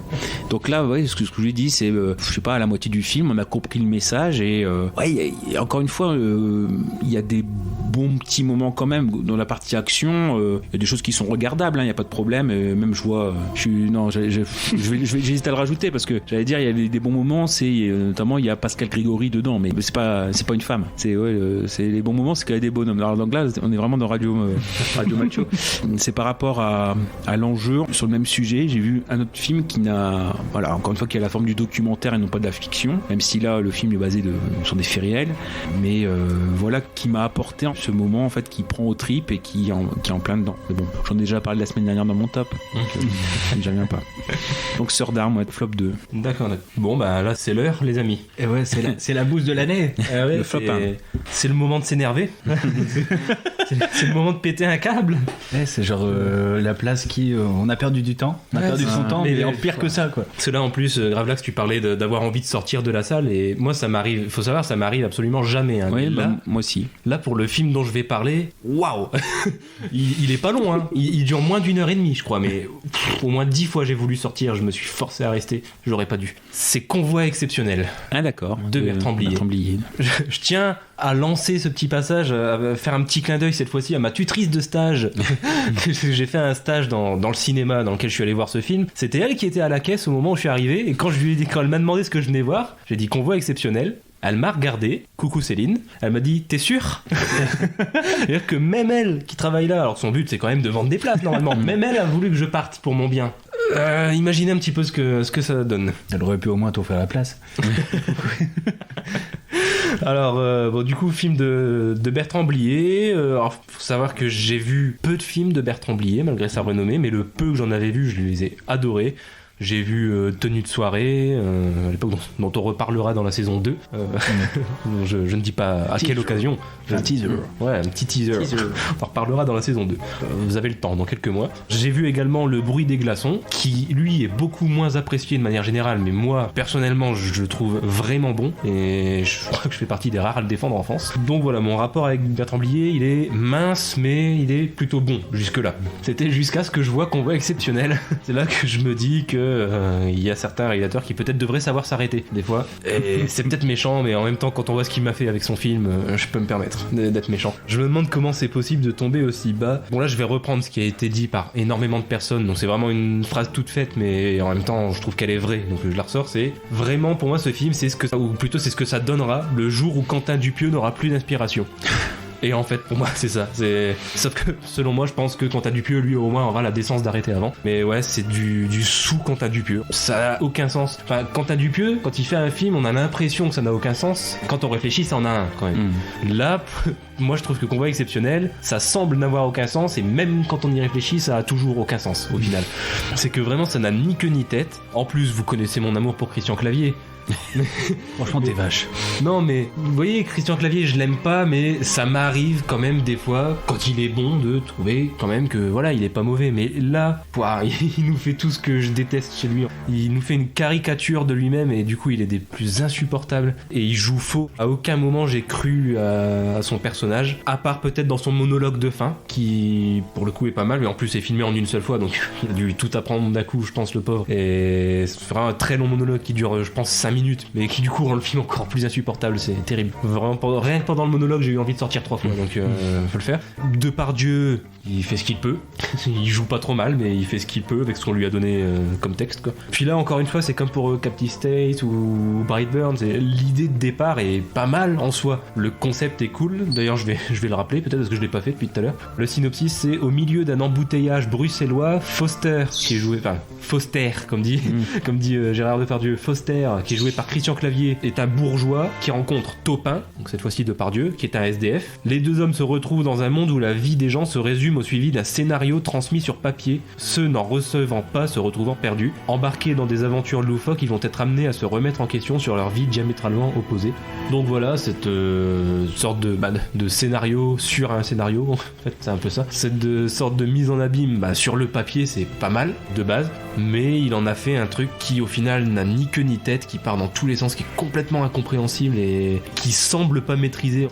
Donc là ce que je lui ai dit c'est je sais pas, à la moitié du film on a compris le message et y a encore une fois il y a des bons petits moments quand même dans la partie action, il y a des choses qui sont regardables, il n'y a pas de problème, même je vois j'hésite à le rajouter parce que j'allais dire il y a des bons moments, c'est notamment il y a Pascal Grégory dedans, mais c'est pas une femme, c'est les bons moments, c'est qu'il y a des bonhommes. Alors donc là on est vraiment dans Radio Macho. C'est par rapport à l'enjeu sur le même sujet, j'ai vu un autre film qui n'a, voilà, encore une fois qui a la forme du documentaire et non pas de la fiction, même si là le film est basé sur des faits réels, mais voilà qui m'a apporté ce moment en fait qui prend aux tripes et qui est en plein dedans. Mais bon, j'en ai déjà parlé la semaine dernière dans mon top, ça ne vient pas. Donc Sœur d'armes, flop 2. D'accord. Bon bah là c'est l'heure les amis. Et ouais, c'est la bouse de l'année. Le flop, c'est le moment de s'énerver. c'est le moment de péter un câble. C'est genre la place qui on a perdu du temps, on a perdu son temps, mais en pire que ça quoi. Parce que là en plus Gravelax, tu parlais d'avoir envie de sortir de la salle, et moi ça m'arrive, faut savoir, ça m'arrive absolument jamais. Oui, moi aussi. Là pour le film dont je vais parler, waouh, il est pas long, hein. Il dure moins d'1h30 je crois, mais au moins 10 fois j'ai voulu sortir, je me suis forcé à rester, j'aurais pas dû. C'est Convoi exceptionnel. Ah d'accord. De Bertrand Blier. Je tiens à lancer ce petit passage, à faire un petit clin d'œil cette fois-ci à ma tutrice de stage. J'ai fait un stage dans le cinéma dans lequel je suis allé voir ce film. C'était elle qui était à la caisse au moment où je suis arrivé, et quand elle m'a demandé ce que je venais voir, j'ai dit Convoi exceptionnel. Elle m'a regardé, coucou Céline, elle m'a dit t'es sûr? C'est-à-dire que même elle qui travaille là, alors son but c'est quand même de vendre des places normalement, même elle a voulu que je parte pour mon bien. Imaginez un petit peu ce que ça donne. Elle aurait pu au moins t'offrir la place. Alors, du coup, film de Bertrand Blier. Alors, faut savoir que j'ai vu peu de films de Bertrand Blier, malgré sa renommée, mais le peu que j'en avais vu, je les ai adorés. J'ai vu Tenue de soirée, à l'époque dont on reparlera dans la saison 2. Je ne dis pas à quelle occasion. Un teaser. Ouais, un petit teaser. On en reparlera dans la saison 2. Vous avez le temps, dans quelques mois. J'ai vu également Le bruit des glaçons, qui lui est beaucoup moins apprécié de manière générale, mais moi, personnellement, je le trouve vraiment bon. Et je crois que je fais partie des rares à le défendre en France. Donc voilà, mon rapport avec Bertrand Blier, il est mince, mais il est plutôt bon jusque-là. C'était jusqu'à ce que je vois Convoi exceptionnel. C'est là que je me dis que il y a certains réalisateurs qui peut-être devraient savoir s'arrêter des fois, et c'est peut-être méchant, mais en même temps quand on voit ce qu'il m'a fait avec son film, je peux me permettre d'être méchant. Je me demande comment c'est possible de tomber aussi bas. Bon là je vais reprendre ce qui a été dit par énormément de personnes, donc c'est vraiment une phrase toute faite, mais en même temps je trouve qu'elle est vraie, donc je la ressors. C'est vraiment pour moi ce film, c'est ce que ça donnera le jour où Quentin Dupieux n'aura plus d'inspiration. Et en fait, pour moi, c'est ça. Sauf que, selon moi, je pense que Quentin Dupieux, lui, au moins, aura la décence d'arrêter avant. Mais ouais, c'est du sous Quentin Dupieux. Ça a aucun sens. Enfin, Quentin Dupieux, quand il fait un film, on a l'impression que ça n'a aucun sens. Quand on réfléchit, ça en a un, quand même. Là, moi, je trouve que Convoi exceptionnel, ça semble n'avoir aucun sens. Et même quand on y réfléchit, ça a toujours aucun sens, au final. C'est que vraiment, ça n'a ni queue ni tête. En plus, vous connaissez mon amour pour Christian Clavier. Franchement t'es vache. Non mais vous voyez, Christian Clavier je l'aime pas, mais ça m'arrive quand même des fois quand il est bon de trouver quand même que voilà il est pas mauvais. Mais là il nous fait tout ce que je déteste chez lui. Il nous fait une caricature de lui-même et du coup il est des plus insupportables et il joue faux. À aucun moment j'ai cru à son personnage, à part peut-être dans son monologue de fin qui pour le coup est pas mal, mais en plus c'est filmé en une seule fois, donc il a dû tout apprendre d'un coup, je pense, le pauvre. Et c'est vraiment un très long monologue qui dure je pense 5 minutes, mais qui du coup rend le film encore plus insupportable. C'est terrible. Vraiment, rien que pendant le monologue, j'ai eu envie de sortir 3 fois, donc faut le faire. Depardieu, il fait ce qu'il peut. Il joue pas trop mal, mais il fait ce qu'il peut avec ce qu'on lui a donné comme texte, quoi. Puis là, encore une fois, c'est comme pour Captive State ou Brightburn. L'idée de départ est pas mal en soi. Le concept est cool. D'ailleurs, je vais le rappeler peut-être parce que je l'ai pas fait depuis tout à l'heure. Le synopsis, c'est au milieu d'un embouteillage bruxellois, Foster, qui est joué, enfin Foster, comme dit Gérard Depardieu, Foster, qui est joué joué par Christian Clavier, est un bourgeois qui rencontre Taupin, donc cette fois-ci Depardieu, qui est un SDF. Les deux hommes se retrouvent dans un monde où la vie des gens se résume au suivi d'un scénario transmis sur papier, ceux n'en recevant pas se retrouvant perdus. Embarqués dans des aventures loufoques, ils vont être amenés à se remettre en question sur leur vie diamétralement opposée. Donc voilà, cette sorte de scénario sur un scénario, en fait, c'est un peu ça. Cette sorte de mise en abîme, sur le papier, c'est pas mal, de base, mais il en a fait un truc qui, au final, n'a ni queue ni tête, qui part dans tous les sens, qui est complètement incompréhensible et qui semble pas maîtrisé.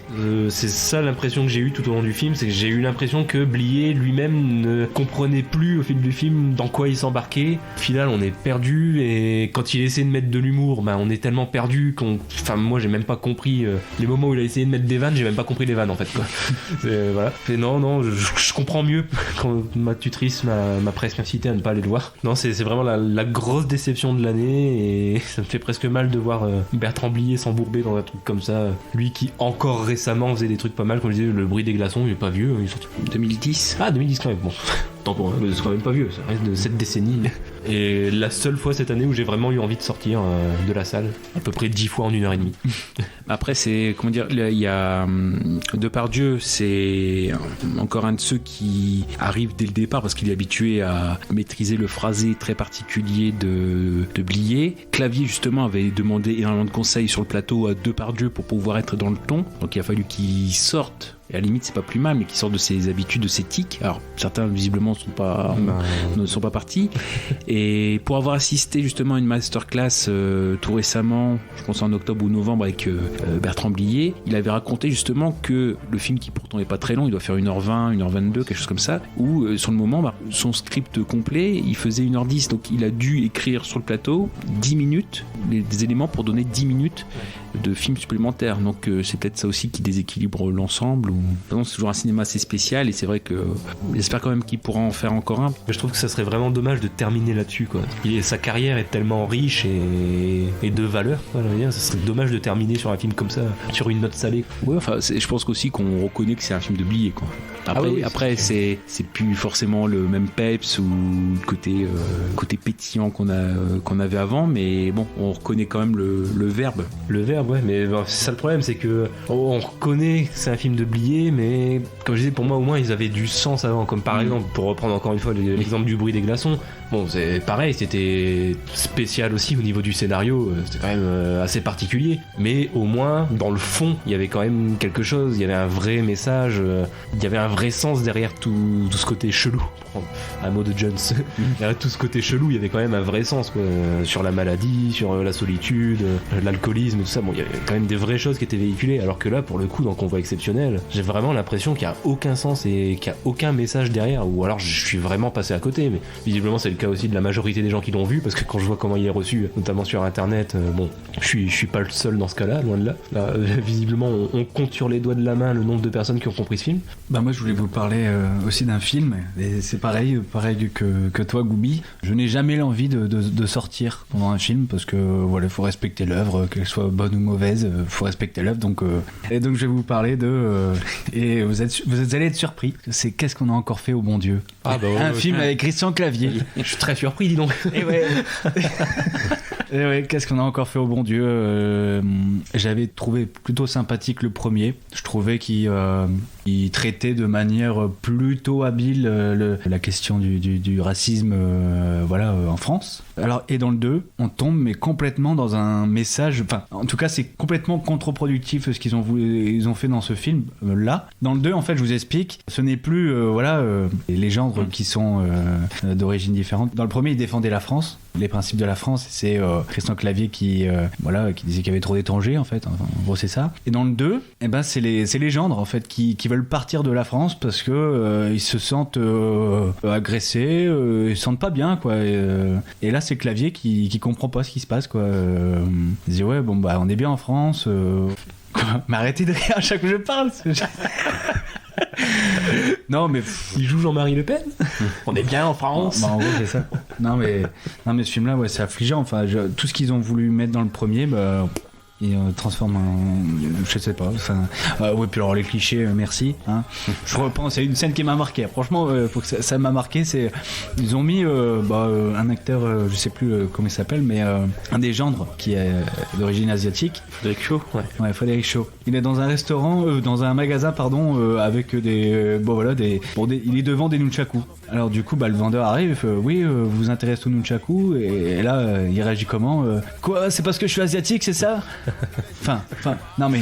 C'est ça l'impression que j'ai eue tout au long du film, c'est que j'ai eu l'impression que Blier lui-même ne comprenait plus au fil du film dans quoi il s'embarquait. Au final, on est perdu, et quand il essaie de mettre de l'humour, on est tellement perdu moi j'ai même pas compris les moments où il a essayé de mettre des vannes, j'ai même pas compris les vannes en fait, quoi. Voilà. Et non, je comprends mieux quand ma tutrice m'a presque incité à ne pas aller le voir. Non, c'est vraiment la grosse déception de l'année, et ça me fait presque mal de voir Bertrand Blier s'embourber dans un truc comme ça. Lui qui encore récemment faisait des trucs pas mal, comme je disais, Le bruit des glaçons, il est pas vieux, il est sorti 2010. Ah, 2010 quand même, bon. Tant pour mais c'est quand même pas vieux, ça reste de cette décennie. Et la seule fois cette année où j'ai vraiment eu envie de sortir de la salle, à peu près 10 fois en 1h30. Après, c'est, comment dire, il y a Depardieu, c'est encore un de ceux qui arrive dès le départ parce qu'il est habitué à maîtriser le phrasé très particulier de Blier. Clavier, justement, avait demandé énormément de conseils sur le plateau à Depardieu pour pouvoir être dans le ton, donc il a fallu qu'il sorte. Et à la limite, c'est pas plus mal, mais qui sortent de ses habitudes, de ses tics. Alors, certains, visiblement, ne sont pas partis. Et pour avoir assisté, justement, à une masterclass tout récemment, je pense en octobre ou novembre, avec Bertrand Blier, il avait raconté, justement, que le film, qui pourtant n'est pas très long, il doit faire 1h20, 1h22, quelque chose comme ça, où, sur le moment, son script complet, il faisait 1h10. Donc, il a dû écrire sur le plateau 10 minutes, des éléments pour donner 10 minutes de film supplémentaire. Donc, c'est peut-être ça aussi qui déséquilibre l'ensemble. C'est toujours un cinéma assez spécial, et c'est vrai que j'espère quand même qu'il pourra en faire encore un. Mais je trouve que ça serait vraiment dommage de terminer là-dessus, quoi. Sa carrière est tellement riche et de valeur, quoi, ça serait dommage de terminer sur un film comme ça, sur une note salée. Ouais, enfin, je pense qu'aussi qu'on reconnaît que c'est un film de Blier, quoi. Après, c'est plus forcément le même peps ou le côté pétillant qu'on avait avant, mais bon, on reconnaît quand même le verbe. Le verbe, ouais, mais c'est ça le problème, c'est que on reconnaît que c'est un film de Blier, mais comme je disais, pour moi au moins ils avaient du sens avant, comme par exemple, pour reprendre encore une fois l'exemple du bruit des glaçons, bon c'est pareil, c'était spécial aussi au niveau du scénario, c'était quand même assez particulier, mais au moins dans le fond il y avait quand même quelque chose, il y avait un vrai message, il y avait un vrai sens derrière tout ce côté chelou, un mot de Jones. Derrière tout ce côté chelou il y avait quand même un vrai sens, quoi, sur la maladie, sur la solitude, l'alcoolisme, tout ça. Bon, il y avait quand même des vraies choses qui étaient véhiculées, alors que là pour le coup dans Convoi exceptionnel, j'ai vraiment l'impression qu'il n'y a aucun sens et qu'il n'y a aucun message derrière, ou alors je suis vraiment passé à côté, mais visiblement c'est le cas aussi de la majorité des gens qui l'ont vu, parce que quand je vois comment il est reçu, notamment sur internet, bon, je suis pas le seul dans ce cas-là, loin de là. Visiblement on compte sur les doigts de la main le nombre de personnes qui ont compris ce film. Moi je voulais vous parler aussi d'un film, et c'est pareil que toi, Goubi. Je n'ai jamais l'envie de sortir pendant un film, parce que voilà, il faut respecter l'œuvre, qu'elle soit bonne ou mauvaise, il faut respecter l'œuvre, donc je vais vous parler et vous allez être surpris. C'est Qu'est-ce qu'on a encore fait au bon Dieu. Un film avec Christian Clavier. Je suis très surpris, dis donc. Et ouais, Qu'est-ce qu'on a encore fait au bon Dieu. J'avais trouvé plutôt sympathique le premier. Je trouvais qu'il traitait de manière plutôt habile la question du racisme en France. Alors, et dans le 2, on tombe mais complètement dans un message, en tout cas c'est complètement contre-productif ce qu'ils ont fait dans ce film là. Dans le 2, en fait, je vous explique, ce n'est plus les gendres qui sont d'origine différente. Dans le premier, ils défendaient la France, les principes de la France, c'est Christian Clavier qui disait qu'il y avait trop d'étrangers, en fait. Enfin, en gros, c'est ça. Et dans le 2, c'est les gendres, en fait, qui veulent partir de la France parce que ils se sentent agressés, ils se sentent pas bien, quoi. Et là, c'est Clavier qui comprend pas ce qui se passe, quoi. Il dit on est bien en France. Mais arrêtez de rire à chaque fois que je parle. Non, mais il joue Jean-Marie Le Pen. On est bien en France. En gros, c'est ça. Non mais ce film-là, c'est affligeant. Enfin, tout ce qu'ils ont voulu mettre dans le premier, il il transforme je sais pas. Enfin, ouais, puis alors les clichés, merci. Hein. Je repense à une scène qui m'a marqué. Franchement, faut que ça m'a marqué. C'est ils ont mis un acteur, je sais plus comment il s'appelle, mais un des gendres qui est d'origine asiatique. Frédéric Shaw. Ouais, Frédéric Shaw. Il est dans un restaurant, dans un magasin, pardon, avec des il est devant des nunchakus. Alors du coup, le vendeur arrive, il fait, oui, vous vous intéressez aux nunchakus, et là, il réagit comment quoi, c'est parce que je suis asiatique, c'est ça? Enfin, non mais,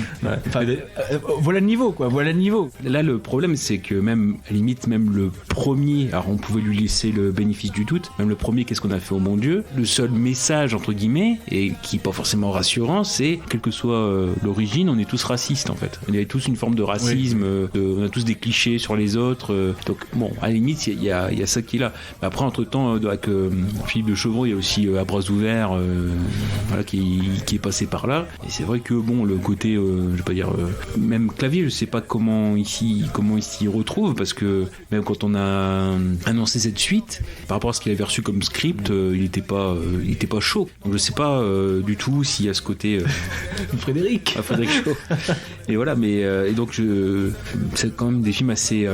voilà le niveau, quoi, voilà le niveau. Là, le problème, c'est que même, à la limite, même le premier, alors on pouvait lui laisser le bénéfice du doute, même le premier, qu'est-ce qu'on a fait au bon Dieu? Le seul message, entre guillemets, et qui n'est pas forcément rassurant, c'est, quelle que soit l'origine, on est tous racistes, en fait. On a tous une forme de racisme, on a tous des clichés sur les autres, donc bon, à la limite, il y a ça qui est là. Mais après, entre-temps, avec Philippe de Chevreau, il y a aussi À bras ouverts, qui est passé par là. Et c'est vrai que bon, le côté, je vais pas dire, même Clavier, je sais pas comment il s'y retrouve, parce que même quand on a annoncé cette suite, par rapport à ce qu'il avait reçu comme script, il était pas chaud. Donc je sais pas du tout s'il y a ce côté Frédéric Shaw. Et voilà, mais et donc c'est quand même des films assez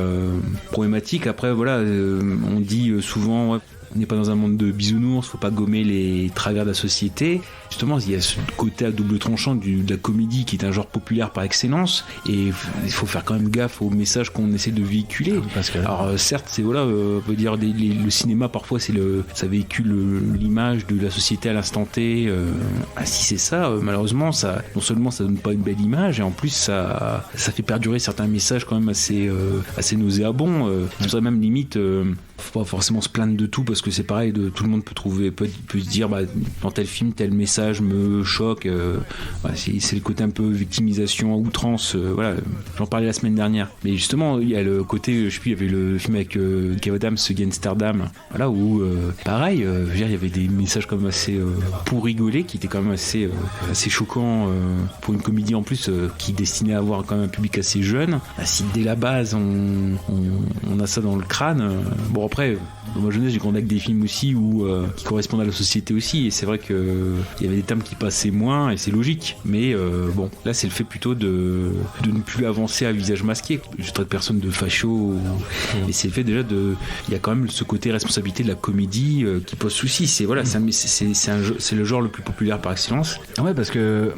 problématiques. Après voilà, on dit souvent on n'est pas dans un monde de bisounours, faut pas gommer les travers de la société. Justement, il y a ce côté à double tranchant de la comédie qui est un genre populaire par excellence, et il faut faire quand même gaffe au message qu'on essaie de véhiculer. Parce que alors certes, c'est voilà, on peut dire le cinéma parfois ça véhicule l'image de la société à l'instant T. Si c'est ça, malheureusement, ça non seulement ça donne pas une belle image, et en plus ça fait perdurer certains messages quand même assez nauséabonds. Je dirais même limite, faut pas forcément se plaindre de tout, parce que c'est pareil, tout le monde peut se dire dans tel film tel message me choque, c'est le côté un peu victimisation à outrance, voilà, j'en parlais la semaine dernière. Mais justement, il y a le côté, je sais plus, il y avait le film avec Kev Adams, Gangsterdam, voilà, où pareil, je veux dire, il y avait des messages quand même assez pour rigoler, qui étaient quand même assez choquants pour une comédie en plus qui est destinée à avoir quand même un public assez jeune. Si dès la base on a ça dans le crâne, bon après, dans ma jeunesse, j'ai grandi avec des films aussi qui correspondent à la société aussi, et c'est vrai que il y avait des thèmes qui passaient moins, et c'est logique. Mais bon, là c'est le fait plutôt de ne plus avancer à visage masqué. Je traite personne de facho, et c'est le fait déjà il y a quand même ce côté responsabilité de la comédie qui pose souci. C'est voilà, c'est le genre le plus populaire par excellence. Ouais, parce que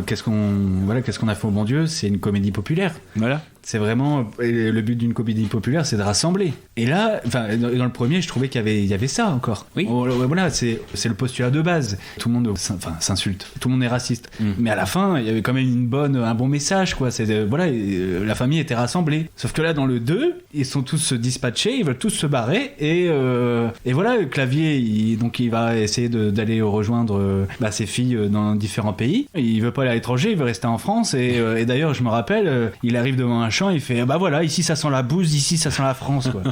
qu'est-ce qu'on a fait au bon Dieu, c'est une comédie populaire. Voilà. C'est vraiment le but d'une comédie populaire, c'est de rassembler. Et là, dans le premier, je trouvais qu'il y avait ça encore. Oui. Voilà, c'est le postulat de base. Tout le monde s'insulte, tout le monde est raciste. Mais à la fin, il y avait quand même un bon message, quoi. La famille était rassemblée. Sauf que là, dans le 2, ils sont tous dispatchés, ils veulent tous se barrer, et voilà, Clavier, il va essayer d'aller rejoindre ses filles dans différents pays. Il veut pas aller à l'étranger, il veut rester en France. Et d'ailleurs, je me rappelle, il arrive devant un champ, il fait voilà, ici ça sent la bouse, ici ça sent la France, quoi.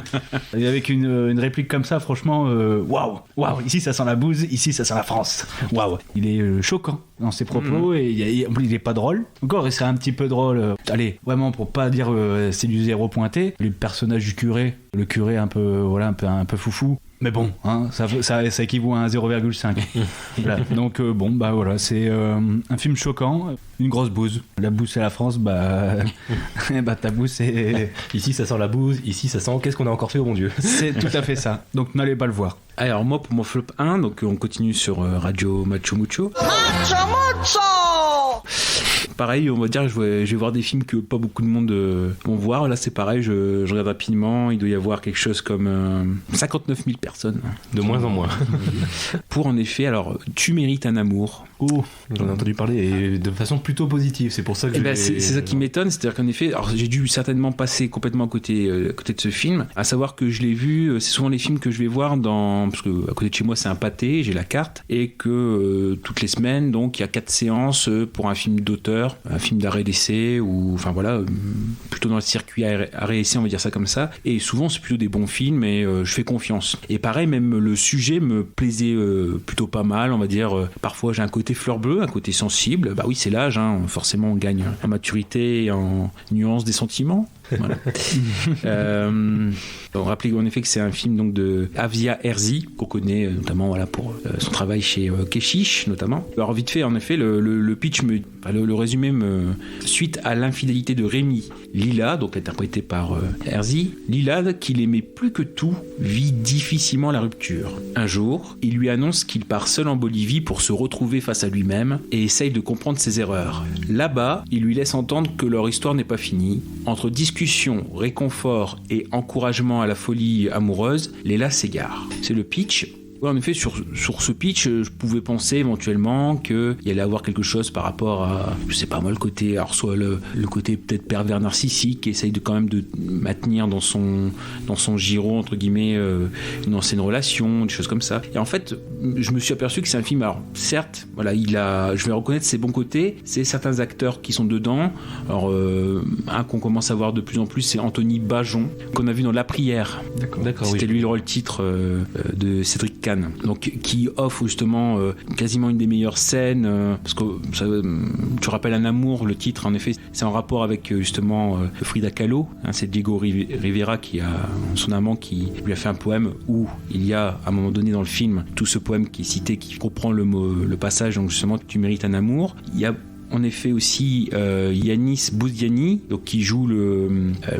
Et avec une réplique comme ça, franchement, waouh, ici ça sent la bouse, ici ça sent la France. Waouh, il est choquant dans ses propos, et il est pas drôle. Encore, il serait un petit peu drôle. Allez, vraiment, pour pas dire c'est du zéro pointé, le personnage du curé, le curé un peu foufou. Mais bon, hein, ça équivaut à un 0,5. Voilà. Donc voilà, c'est un film choquant, une grosse bouse. La bouse c'est la France, ta bouse c'est... Ici ça sent la bouse, ici ça sent qu'est-ce qu'on a encore fait au bon Dieu. C'est tout à fait ça, donc n'allez pas le voir. Alors moi, pour mon flop 1, donc on continue sur Radio Macho Mucho. Macho Mucho! Pareil, on va dire, je vais voir des films que pas beaucoup de monde vont voir. Là, c'est pareil, je regarde rapidement. Il doit y avoir quelque chose comme 59 000 personnes. De moins en moins. Pour en effet, alors, Tu mérites un amour. Oh, j'en ai entendu parler, et de façon plutôt positive. C'est pour ça que c'est ça qui m'étonne. C'est-à-dire qu'en effet, alors, j'ai dû certainement passer complètement à côté de ce film. À savoir que je l'ai vu, c'est souvent les films que je vais voir parce que à côté de chez moi, c'est un pâté, j'ai la carte, et que toutes les semaines, donc, il y a 4 séances pour un film d'auteur, un film d'arrêt d'essai, ou enfin voilà, plutôt dans le circuit arrêt essai, on va dire ça comme ça. Et souvent, c'est plutôt des bons films, et je fais confiance. Et pareil, même le sujet me plaisait plutôt pas mal, on va dire. Parfois, j'ai un côté fleur bleue, un côté sensible. Bah oui, c'est l'âge, hein. Forcément, on gagne en maturité et en nuance des sentiments. Voilà. Rappelez en effet que c'est un film donc de Avzia Herzi, qu'on connaît notamment pour son travail chez Keshish notamment. Alors vite fait, en effet, le pitch, le résumé suite à l'infidélité de Rémi, Lila, donc interprété par Herzi, Lila, qu'il aimait plus que tout, vit difficilement la rupture. Un jour, il lui annonce qu'il part seul en Bolivie pour se retrouver face à lui-même et essaye de comprendre ses erreurs. Là-bas, il lui laisse entendre que leur histoire n'est pas finie. Entre discussion, réconfort et encouragement à la folie amoureuse, Léla s'égare. C'est le pitch. Ouais, en effet, sur ce pitch, je pouvais penser éventuellement qu'il y allait avoir quelque chose par rapport à, je sais pas moi, le côté, alors soit le côté peut-être pervers narcissique, qui essaye quand même de maintenir dans son giron, entre guillemets, une ancienne relation, des choses comme ça. Et en fait, je me suis aperçu que c'est un film, alors certes, voilà, je vais reconnaître ses bons côtés, c'est certains acteurs qui sont dedans. Alors, un qu'on commence à voir de plus en plus, c'est Anthony Bajon, qu'on a vu dans La Prière. D'accord. C'était lui le rôle titre de Cédric donc qui offre justement quasiment une des meilleures scènes parce que tu rappelles Un amour, le titre en effet c'est en rapport avec justement Frida Kahlo, c'est Diego Rivera qui a son amant qui lui a fait un poème où il y a à un moment donné dans le film tout ce poème qui est cité, qui comprend le passage donc justement tu mérites un amour. Il y a en effet aussi Yanis Bouziani, donc qui joue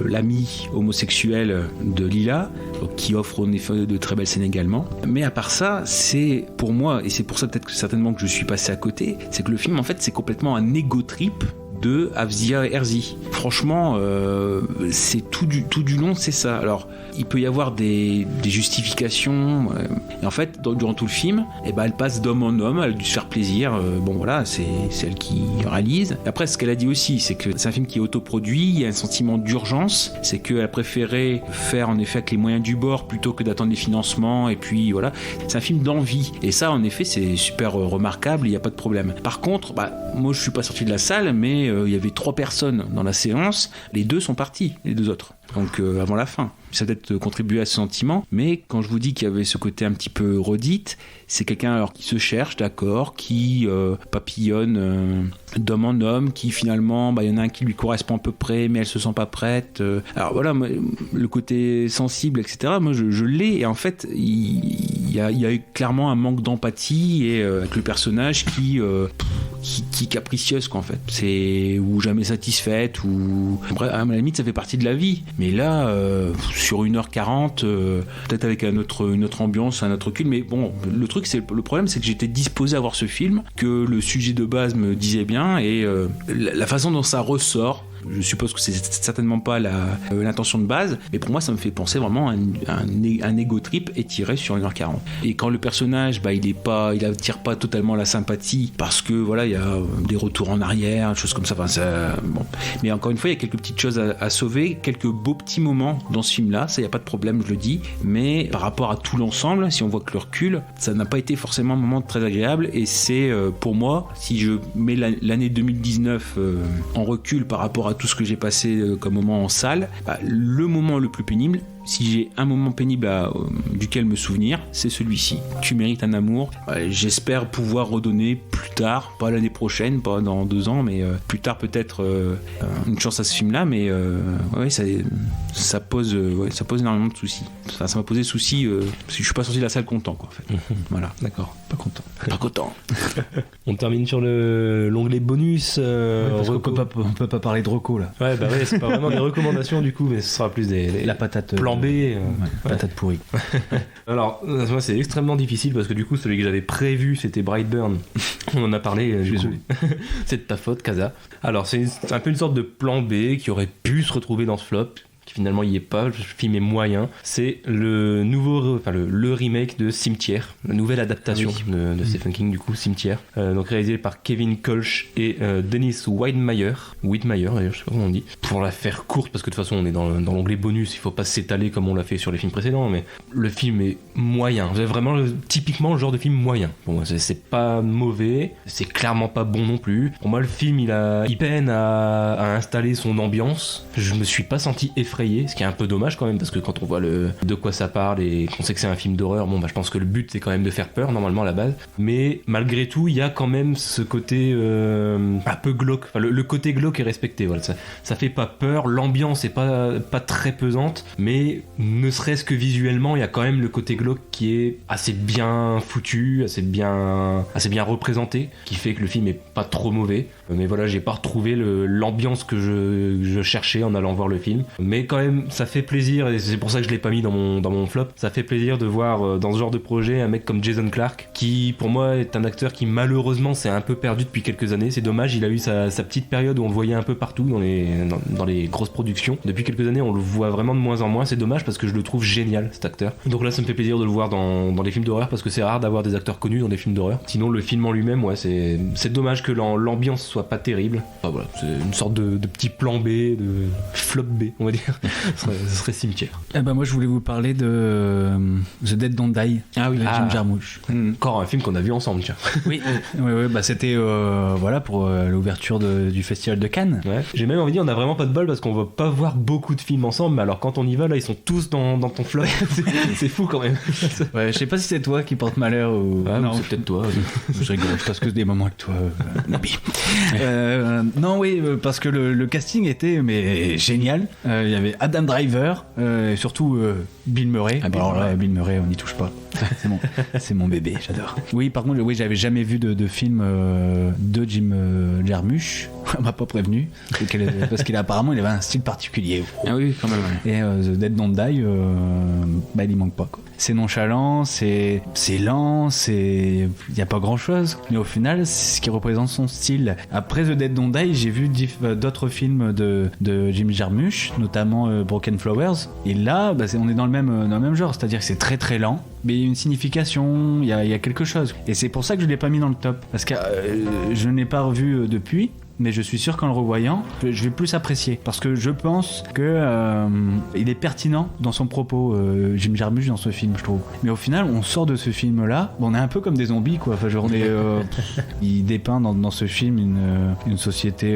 l'ami homosexuel de Lila, donc qui offre en effet de très belles scènes également. Mais à part ça, c'est pour moi, et c'est pour ça peut-être que certainement que je suis passé à côté, c'est que le film en fait c'est complètement un ego trip de Avzia Herzi. Franchement, c'est tout du long, c'est ça. Alors, il peut y avoir des justifications. Et en fait, durant tout le film, elle passe d'homme en homme, elle a dû se faire plaisir. Bon, voilà, c'est elle qui réalise. Et après, ce qu'elle a dit aussi, c'est que c'est un film qui est autoproduit. Il y a un sentiment d'urgence. C'est qu'elle a préféré faire en effet avec les moyens du bord plutôt que d'attendre les financements. Et puis voilà, c'est un film d'envie. Et ça, en effet, c'est super remarquable. Il n'y a pas de problème. Par contre, moi, je suis pas sorti de la salle, mais il y avait 3 personnes dans la séance. Les 2 sont partis, les 2 autres. Donc avant la fin. Ça a peut-être contribué à ce sentiment, mais quand je vous dis qu'il y avait ce côté un petit peu redite, c'est quelqu'un alors qui se cherche, d'accord, qui papillonne d'homme en homme, qui finalement, il y en a un qui lui correspond à peu près, mais elle se sent pas prête. Alors voilà, le côté sensible, etc. Moi, je l'ai, et en fait, il y a eu clairement un manque d'empathie et avec le personnage qui capricieuse, quoi, en fait. C'est ou jamais satisfaite, ou bref, à la limite, ça fait partie de la vie. Mais là, sur 1h40, peut-être avec une autre ambiance, un autre recul, mais bon, le problème, c'est que j'étais disposé à voir ce film, que le sujet de base me disait bien, et la façon dont ça ressort, je suppose que c'est certainement pas l'intention de base, mais pour moi ça me fait penser vraiment à un ego trip étiré sur 1h40. Et quand le personnage il attire pas totalement la sympathie parce que voilà, il y a des retours en arrière, des choses comme ça, bon. Mais encore une fois, il y a quelques petites choses à sauver, quelques beaux petits moments dans ce film là, ça il y a pas de problème, je le dis, mais par rapport à tout l'ensemble, si on voit que le recul, ça n'a pas été forcément un moment très agréable. Et c'est pour moi, si je mets l'année 2019 en recul par rapport à tout ce que j'ai passé comme moment en salle, le moment le plus pénible, si j'ai un moment pénible duquel me souvenir, c'est celui-ci. Tu mérites un amour. J'espère pouvoir redonner plus tard, pas l'année prochaine, pas dans 2 ans, mais plus tard peut-être une chance à ce film-là. Mais ouais, ça pose énormément de soucis. Ça m'a posé soucis parce que je suis pas sorti de la salle content, quoi, en fait. Voilà. D'accord. Pas content. Pas content. On termine sur l'onglet bonus. Parce qu'on peut pas parler de reco là. Ouais, c'est pas vraiment des recommandations du coup, mais ce sera plus la patate. Plan B. Patate pourrie. Alors, moi, c'est extrêmement difficile parce que du coup, celui que j'avais prévu, c'était Brightburn. On en a parlé. Désolé. C'est de ta faute, Kaza. Alors, c'est un peu une sorte de plan B qui aurait pu se retrouver dans ce flop, qui finalement y est pas. Le film est moyen. C'est le remake de Cimetière, la nouvelle adaptation de Stephen King, du coup, Cimetière, donc réalisé par Kevin Kolsch et Dennis Whitmire d'ailleurs, je sais pas comment on dit, pour la faire courte, parce que de toute façon on est dans l'onglet bonus, il faut pas s'étaler comme on l'a fait sur les films précédents, mais le film est moyen, c'est vraiment typiquement le genre de film moyen. Bon, c'est pas mauvais, c'est clairement pas bon non plus. Pour moi, le film il peine à installer son ambiance. Je me suis pas senti effrayé effrayer, ce qui est un peu dommage quand même, parce que quand on voit de quoi ça parle et qu'on sait que c'est un film d'horreur, bon bah je pense que le but c'est quand même de faire peur normalement à la base, mais malgré tout il y a quand même ce côté un peu glauque, enfin, le côté glauque est respecté, voilà, ça fait pas peur, l'ambiance est pas très pesante, mais ne serait-ce que visuellement il y a quand même le côté glauque qui est assez bien foutu, assez bien représenté, qui fait que le film est pas trop mauvais, mais voilà, j'ai pas retrouvé l'ambiance que je cherchais en allant voir le film, mais quand même ça fait plaisir, et c'est pour ça que je l'ai pas mis dans mon flop, ça fait plaisir de voir dans ce genre de projet un mec comme Jason Clarke, qui pour moi est un acteur qui malheureusement s'est un peu perdu depuis quelques années, c'est dommage, il a eu sa petite période où on le voyait un peu partout dans les grosses productions, depuis quelques années on le voit vraiment de moins en moins, c'est dommage parce que je le trouve génial cet acteur, donc là ça me fait plaisir de le voir dans les films d'horreur, parce que c'est rare d'avoir des acteurs connus dans des films d'horreur, sinon le film en lui-même, ouais, c'est dommage que l'ambiance soit pas terrible, enfin, voilà, c'est une sorte de petit plan B, de flop B on va dire. Ce serait Cimetière. Moi je voulais vous parler de The Dead Don't Die. Ah oui, Jim Jarmusch. Encore un film qu'on a vu ensemble, tiens. Oui, bah c'était voilà pour l'ouverture du festival de Cannes. Ouais. J'ai même envie de dire, on a vraiment pas de bol parce qu'on va pas voir beaucoup de films ensemble, mais alors quand on y va là, ils sont tous dans ton flop. C'est fou quand même. Ouais, je sais pas si c'est toi qui porte malheur ou non, c'est peut-être toi. Je rigole, je passe que des moments avec toi, Nabi. Non, oui, parce que le casting était génial. Il y avait Adam Driver, et surtout Bill Murray. Bill Murray, on n'y touche pas. C'est mon bébé, j'adore. Oui, par contre, j'avais jamais vu de film de Jim Jarmusch. On m'a pas prévenu, parce qu'il apparemment il avait un style particulier. Ah oui, quand même. Ouais. Et The Dead Don't Die, il y manque pas, quoi. C'est nonchalant, c'est lent, il y a pas grand chose, mais au final c'est ce qui représente son style. Après The Dead Don't Die, j'ai vu d'autres films de Jim Jarmusch, notamment Broken Flowers, et là on est dans le même genre, c'est-à-dire que c'est très très lent, mais il y a une signification, il y a quelque chose, et c'est pour ça que je l'ai pas mis dans le top, parce que je n'ai pas revu depuis, mais je suis sûr qu'en le revoyant, je vais plus apprécier, parce que je pense que il est pertinent dans son propos, Jim Jarmusch, dans ce film, je trouve. Mais au final, on sort de ce film-là, on est un peu comme des zombies, quoi. Enfin, genre, il dépeint dans ce film une société,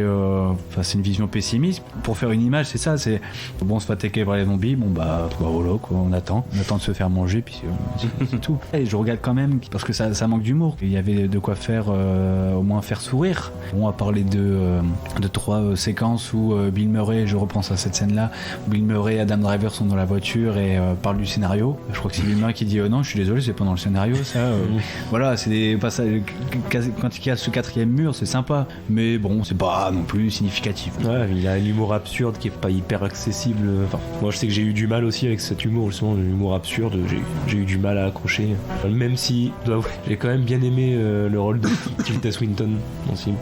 c'est une vision pessimiste. Pour faire une image, c'est ça, c'est bon, on se fait attaquer par les zombies, voilà, quoi, on attend de se faire manger, puis c'est tout. Et je regarde quand même, parce que ça manque d'humour. Il y avait de quoi faire, au moins faire sourire. On a parlé de 3 séquences où Bill Murray, je repense à cette scène-là, où Bill Murray et Adam Driver sont dans la voiture et parlent du scénario. Je crois que c'est Bill Murray qui dit non, je suis désolé, c'est pas dans le scénario, ça. Voilà, c'est des passages, quand il y a ce 4e mur, c'est sympa, mais bon, c'est pas non plus significatif. Ouais, il a un humour absurde qui est pas hyper accessible. Enfin, moi, je sais que j'ai eu du mal aussi avec cet humour, justement, l'humour absurde. J'ai eu du mal à accrocher, même si j'ai quand même bien aimé le rôle de Tilda Swinton dans ce film.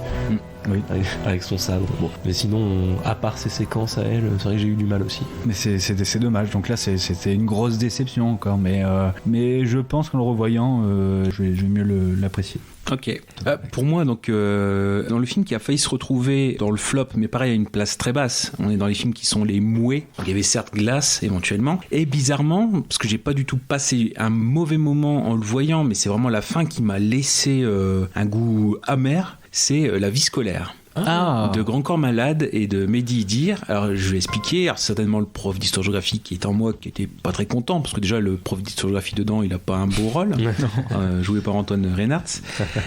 Oui, avec son sabre. Bon. Mais sinon, à part ces séquences à elle, c'est vrai que j'ai eu du mal aussi. Mais c'est dommage. Donc là, c'était une grosse déception encore. Mais je pense qu'en le revoyant, je vais mieux l'apprécier. Ok. Pour moi, donc, dans le film qui a failli se retrouver dans le flop, mais pareil à une place très basse, on est dans les films qui sont les mouets. Il y avait certes Glass éventuellement, et bizarrement, parce que j'ai pas du tout passé un mauvais moment en le voyant, mais c'est vraiment la fin qui m'a laissé un goût amer. C'est La vie scolaire. De Grand Corps Malade et de Mehdi Idir. Alors je vais expliquer. Alors, certainement le prof d'histoire-géographie qui est en moi, qui était pas très content, parce que déjà le prof d'histoire-géographie dedans, il a pas un beau rôle, joué par Antoine Reinhardt,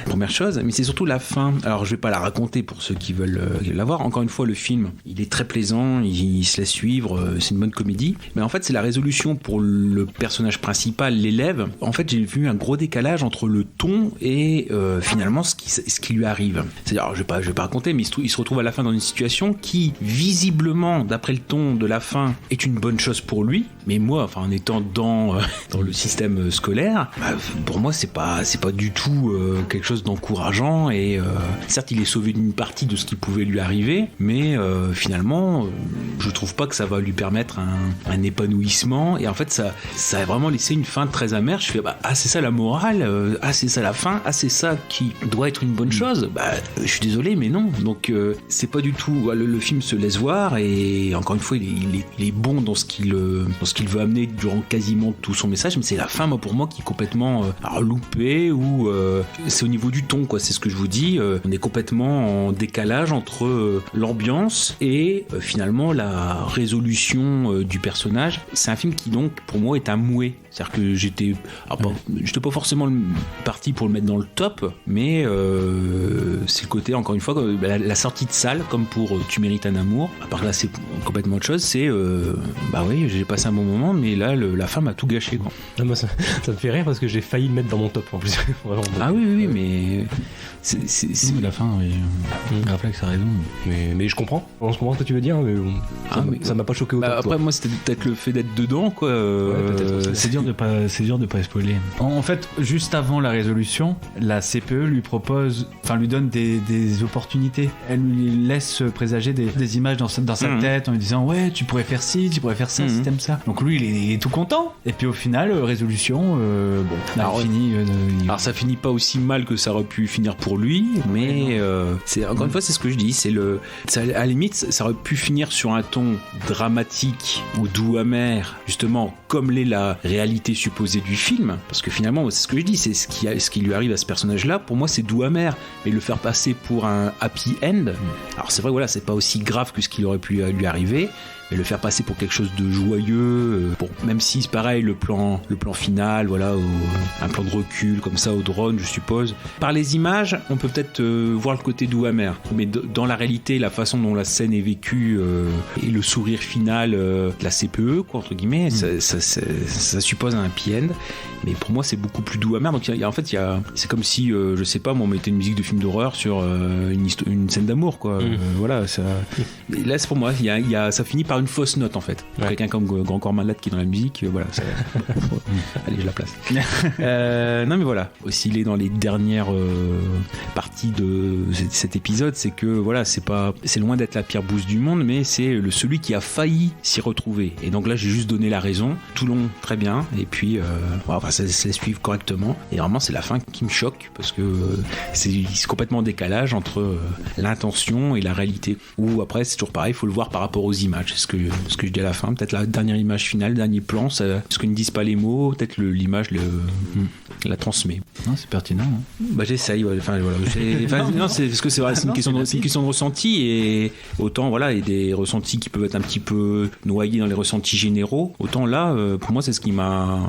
première chose. Mais c'est surtout la fin. Alors je vais pas la raconter pour ceux qui veulent la voir. Encore une fois, le film, il est très plaisant, il se laisse suivre, c'est une bonne comédie. Mais en fait, c'est la résolution pour le personnage principal, l'élève. En fait, j'ai vu un gros décalage entre le ton et finalement ce qui lui arrive. C'est-à-dire, je vais pas raconter, mais il se retrouve à la fin dans une situation qui, visiblement, d'après le ton de la fin, est une bonne chose pour lui. Mais moi, en étant dans le système scolaire, pour moi, c'est pas du tout quelque chose d'encourageant. Et certes, il est sauvé d'une partie de ce qui pouvait lui arriver, mais finalement, je trouve pas que ça va lui permettre un épanouissement. Et en fait, ça a vraiment laissé une fin très amère. Je fais, c'est ça la morale, c'est ça la fin, c'est ça qui doit être une bonne chose. Je suis désolé, mais non. Donc c'est pas du tout. Le film se laisse voir et encore une fois, il est bon dans ce qu'il veut amener durant quasiment tout son message. Mais c'est la fin, pour moi, qui est complètement loupée ou c'est au niveau du ton, quoi. C'est ce que je vous dis. On est complètement en décalage entre l'ambiance et finalement la résolution du personnage. C'est un film qui donc pour moi est un mouet. C'est-à-dire que j'étais pas forcément parti pour le mettre dans le top, mais c'est le côté, encore une fois, la sortie de salle, comme pour Tu mérites un amour. À part là, c'est complètement autre chose. C'est oui, j'ai passé un bon moment, mais là, la fin m'a tout gâché, quoi. Ah, moi, ça me fait rire parce que j'ai failli le mettre dans mon top en plus. Vraiment. Ah oui, mais c'est la fin, oui. Réflexe a raison. Mais je comprends. Je comprends ce que tu veux dire, mais ça m'a pas choqué autant. Après, moi, c'était peut-être le fait d'être dedans, quoi. C'est dur de pas spoiler. En fait, juste avant la résolution, la CPE lui donne des opportunités. Elle lui laisse présager des images dans sa tête en lui disant ouais, tu pourrais faire ci, tu pourrais faire ça si t'aimes ça. Donc lui, il est tout content. Et puis au final, résolution, alors ça finit pas aussi mal que ça aurait pu finir pour lui, mais c'est encore une fois, c'est ce que je dis, à la limite, ça aurait pu finir sur un ton dramatique ou doux amer, justement, comme l'est la réalité supposée du film, parce que finalement, c'est ce que je dis, c'est ce qui lui arrive à ce personnage-là. Pour moi, c'est doux amer, mais le faire passer pour un happy end. Alors c'est vrai, voilà, c'est pas aussi grave que ce qui aurait pu lui arriver. Et le faire passer pour quelque chose de joyeux, même si c'est pareil, le plan final, voilà, un plan de recul comme ça au drone, je suppose. Par les images, on peut peut-être voir le côté doux amer, mais dans la réalité, la façon dont la scène est vécue et le sourire final de la CPE, quoi, entre guillemets, ça suppose un happy end. Mais pour moi, c'est beaucoup plus doux amer. Donc c'est comme si, je sais pas, on mettait une musique de film d'horreur sur une scène d'amour, quoi. Voilà, ça. Et là, c'est pour moi, ça finit par une fausse note en fait. Pour quelqu'un comme Grand Corps Malade qui est dans la musique, voilà. Allez, je la place. Non mais voilà. Aussi, il est dans les dernières parties de cet épisode, c'est que voilà, c'est loin d'être la pire bouse du monde, mais c'est celui qui a failli s'y retrouver. Et donc là, j'ai juste donné la raison. Tout long, très bien. Et puis, ça se laisse suivre correctement. Et vraiment, c'est la fin qui me choque parce que c'est complètement en décalage entre l'intention et la réalité. Ou après, c'est toujours pareil, il faut le voir par rapport aux images. C'est ce que je dis à la fin. Peut-être la dernière image finale, dernier plan, ce que ne disent pas les mots, peut-être l'image la transmet. Non, c'est pertinent. Hein. J'essaye. Ouais. Non, c'est parce que c'est vrai, c'est une question de ressenti, et autant voilà, il y a des ressentis qui peuvent être un petit peu noyés dans les ressentis généraux. Autant là, pour moi, c'est ce qui m'a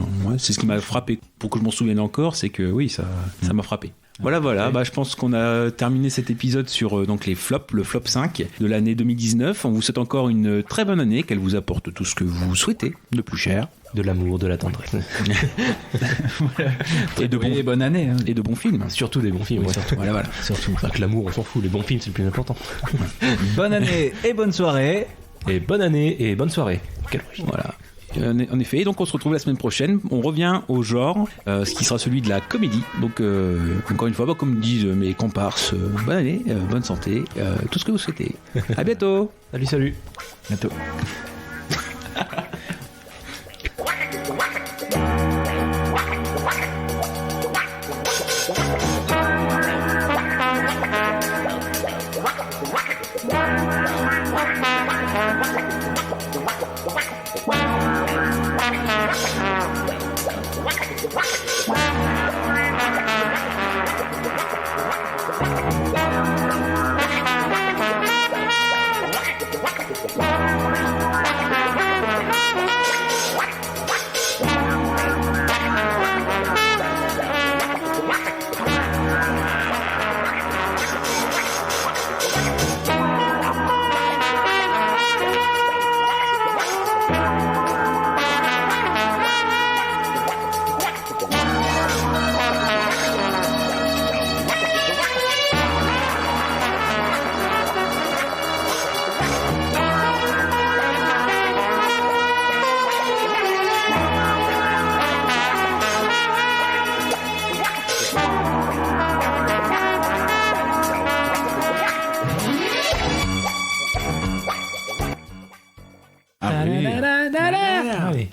frappé. Pour que je m'en souvienne encore, c'est que oui, ça m'a frappé. Voilà, je pense qu'on a terminé cet épisode sur donc les flops, le flop 5 de l'année 2019. On vous souhaite encore une très bonne année, qu'elle vous apporte tout ce que vous souhaitez, de plus cher. De l'amour, de la tendresse. Et bonne année. Hein. Et de bons films. Surtout des bons films. Oui, surtout. Voilà. Surtout. Avec l'amour, on s'en fout. Les bons films, c'est le plus important. Bonne année et bonne soirée. Et bonne année et bonne soirée. Voilà. En effet, donc on se retrouve la semaine prochaine. On revient au genre, ce qui sera celui de la comédie. Donc encore une fois, comme disent mes comparses, bonne année, bonne santé, tout ce que vous souhaitez. À bientôt. Salut. Bientôt. Wow.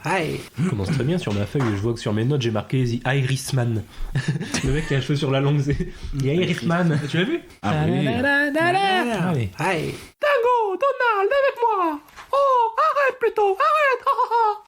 Allez. Je commence très bien sur ma feuille et je vois que sur mes notes j'ai marqué The Irishman. Le mec qui a un cheveu sur la langue, c'est The Irishman. Tu l'as vu? Ah oui. Allez. Tango, Donald, avec moi. Oh, arrête plutôt, arrête.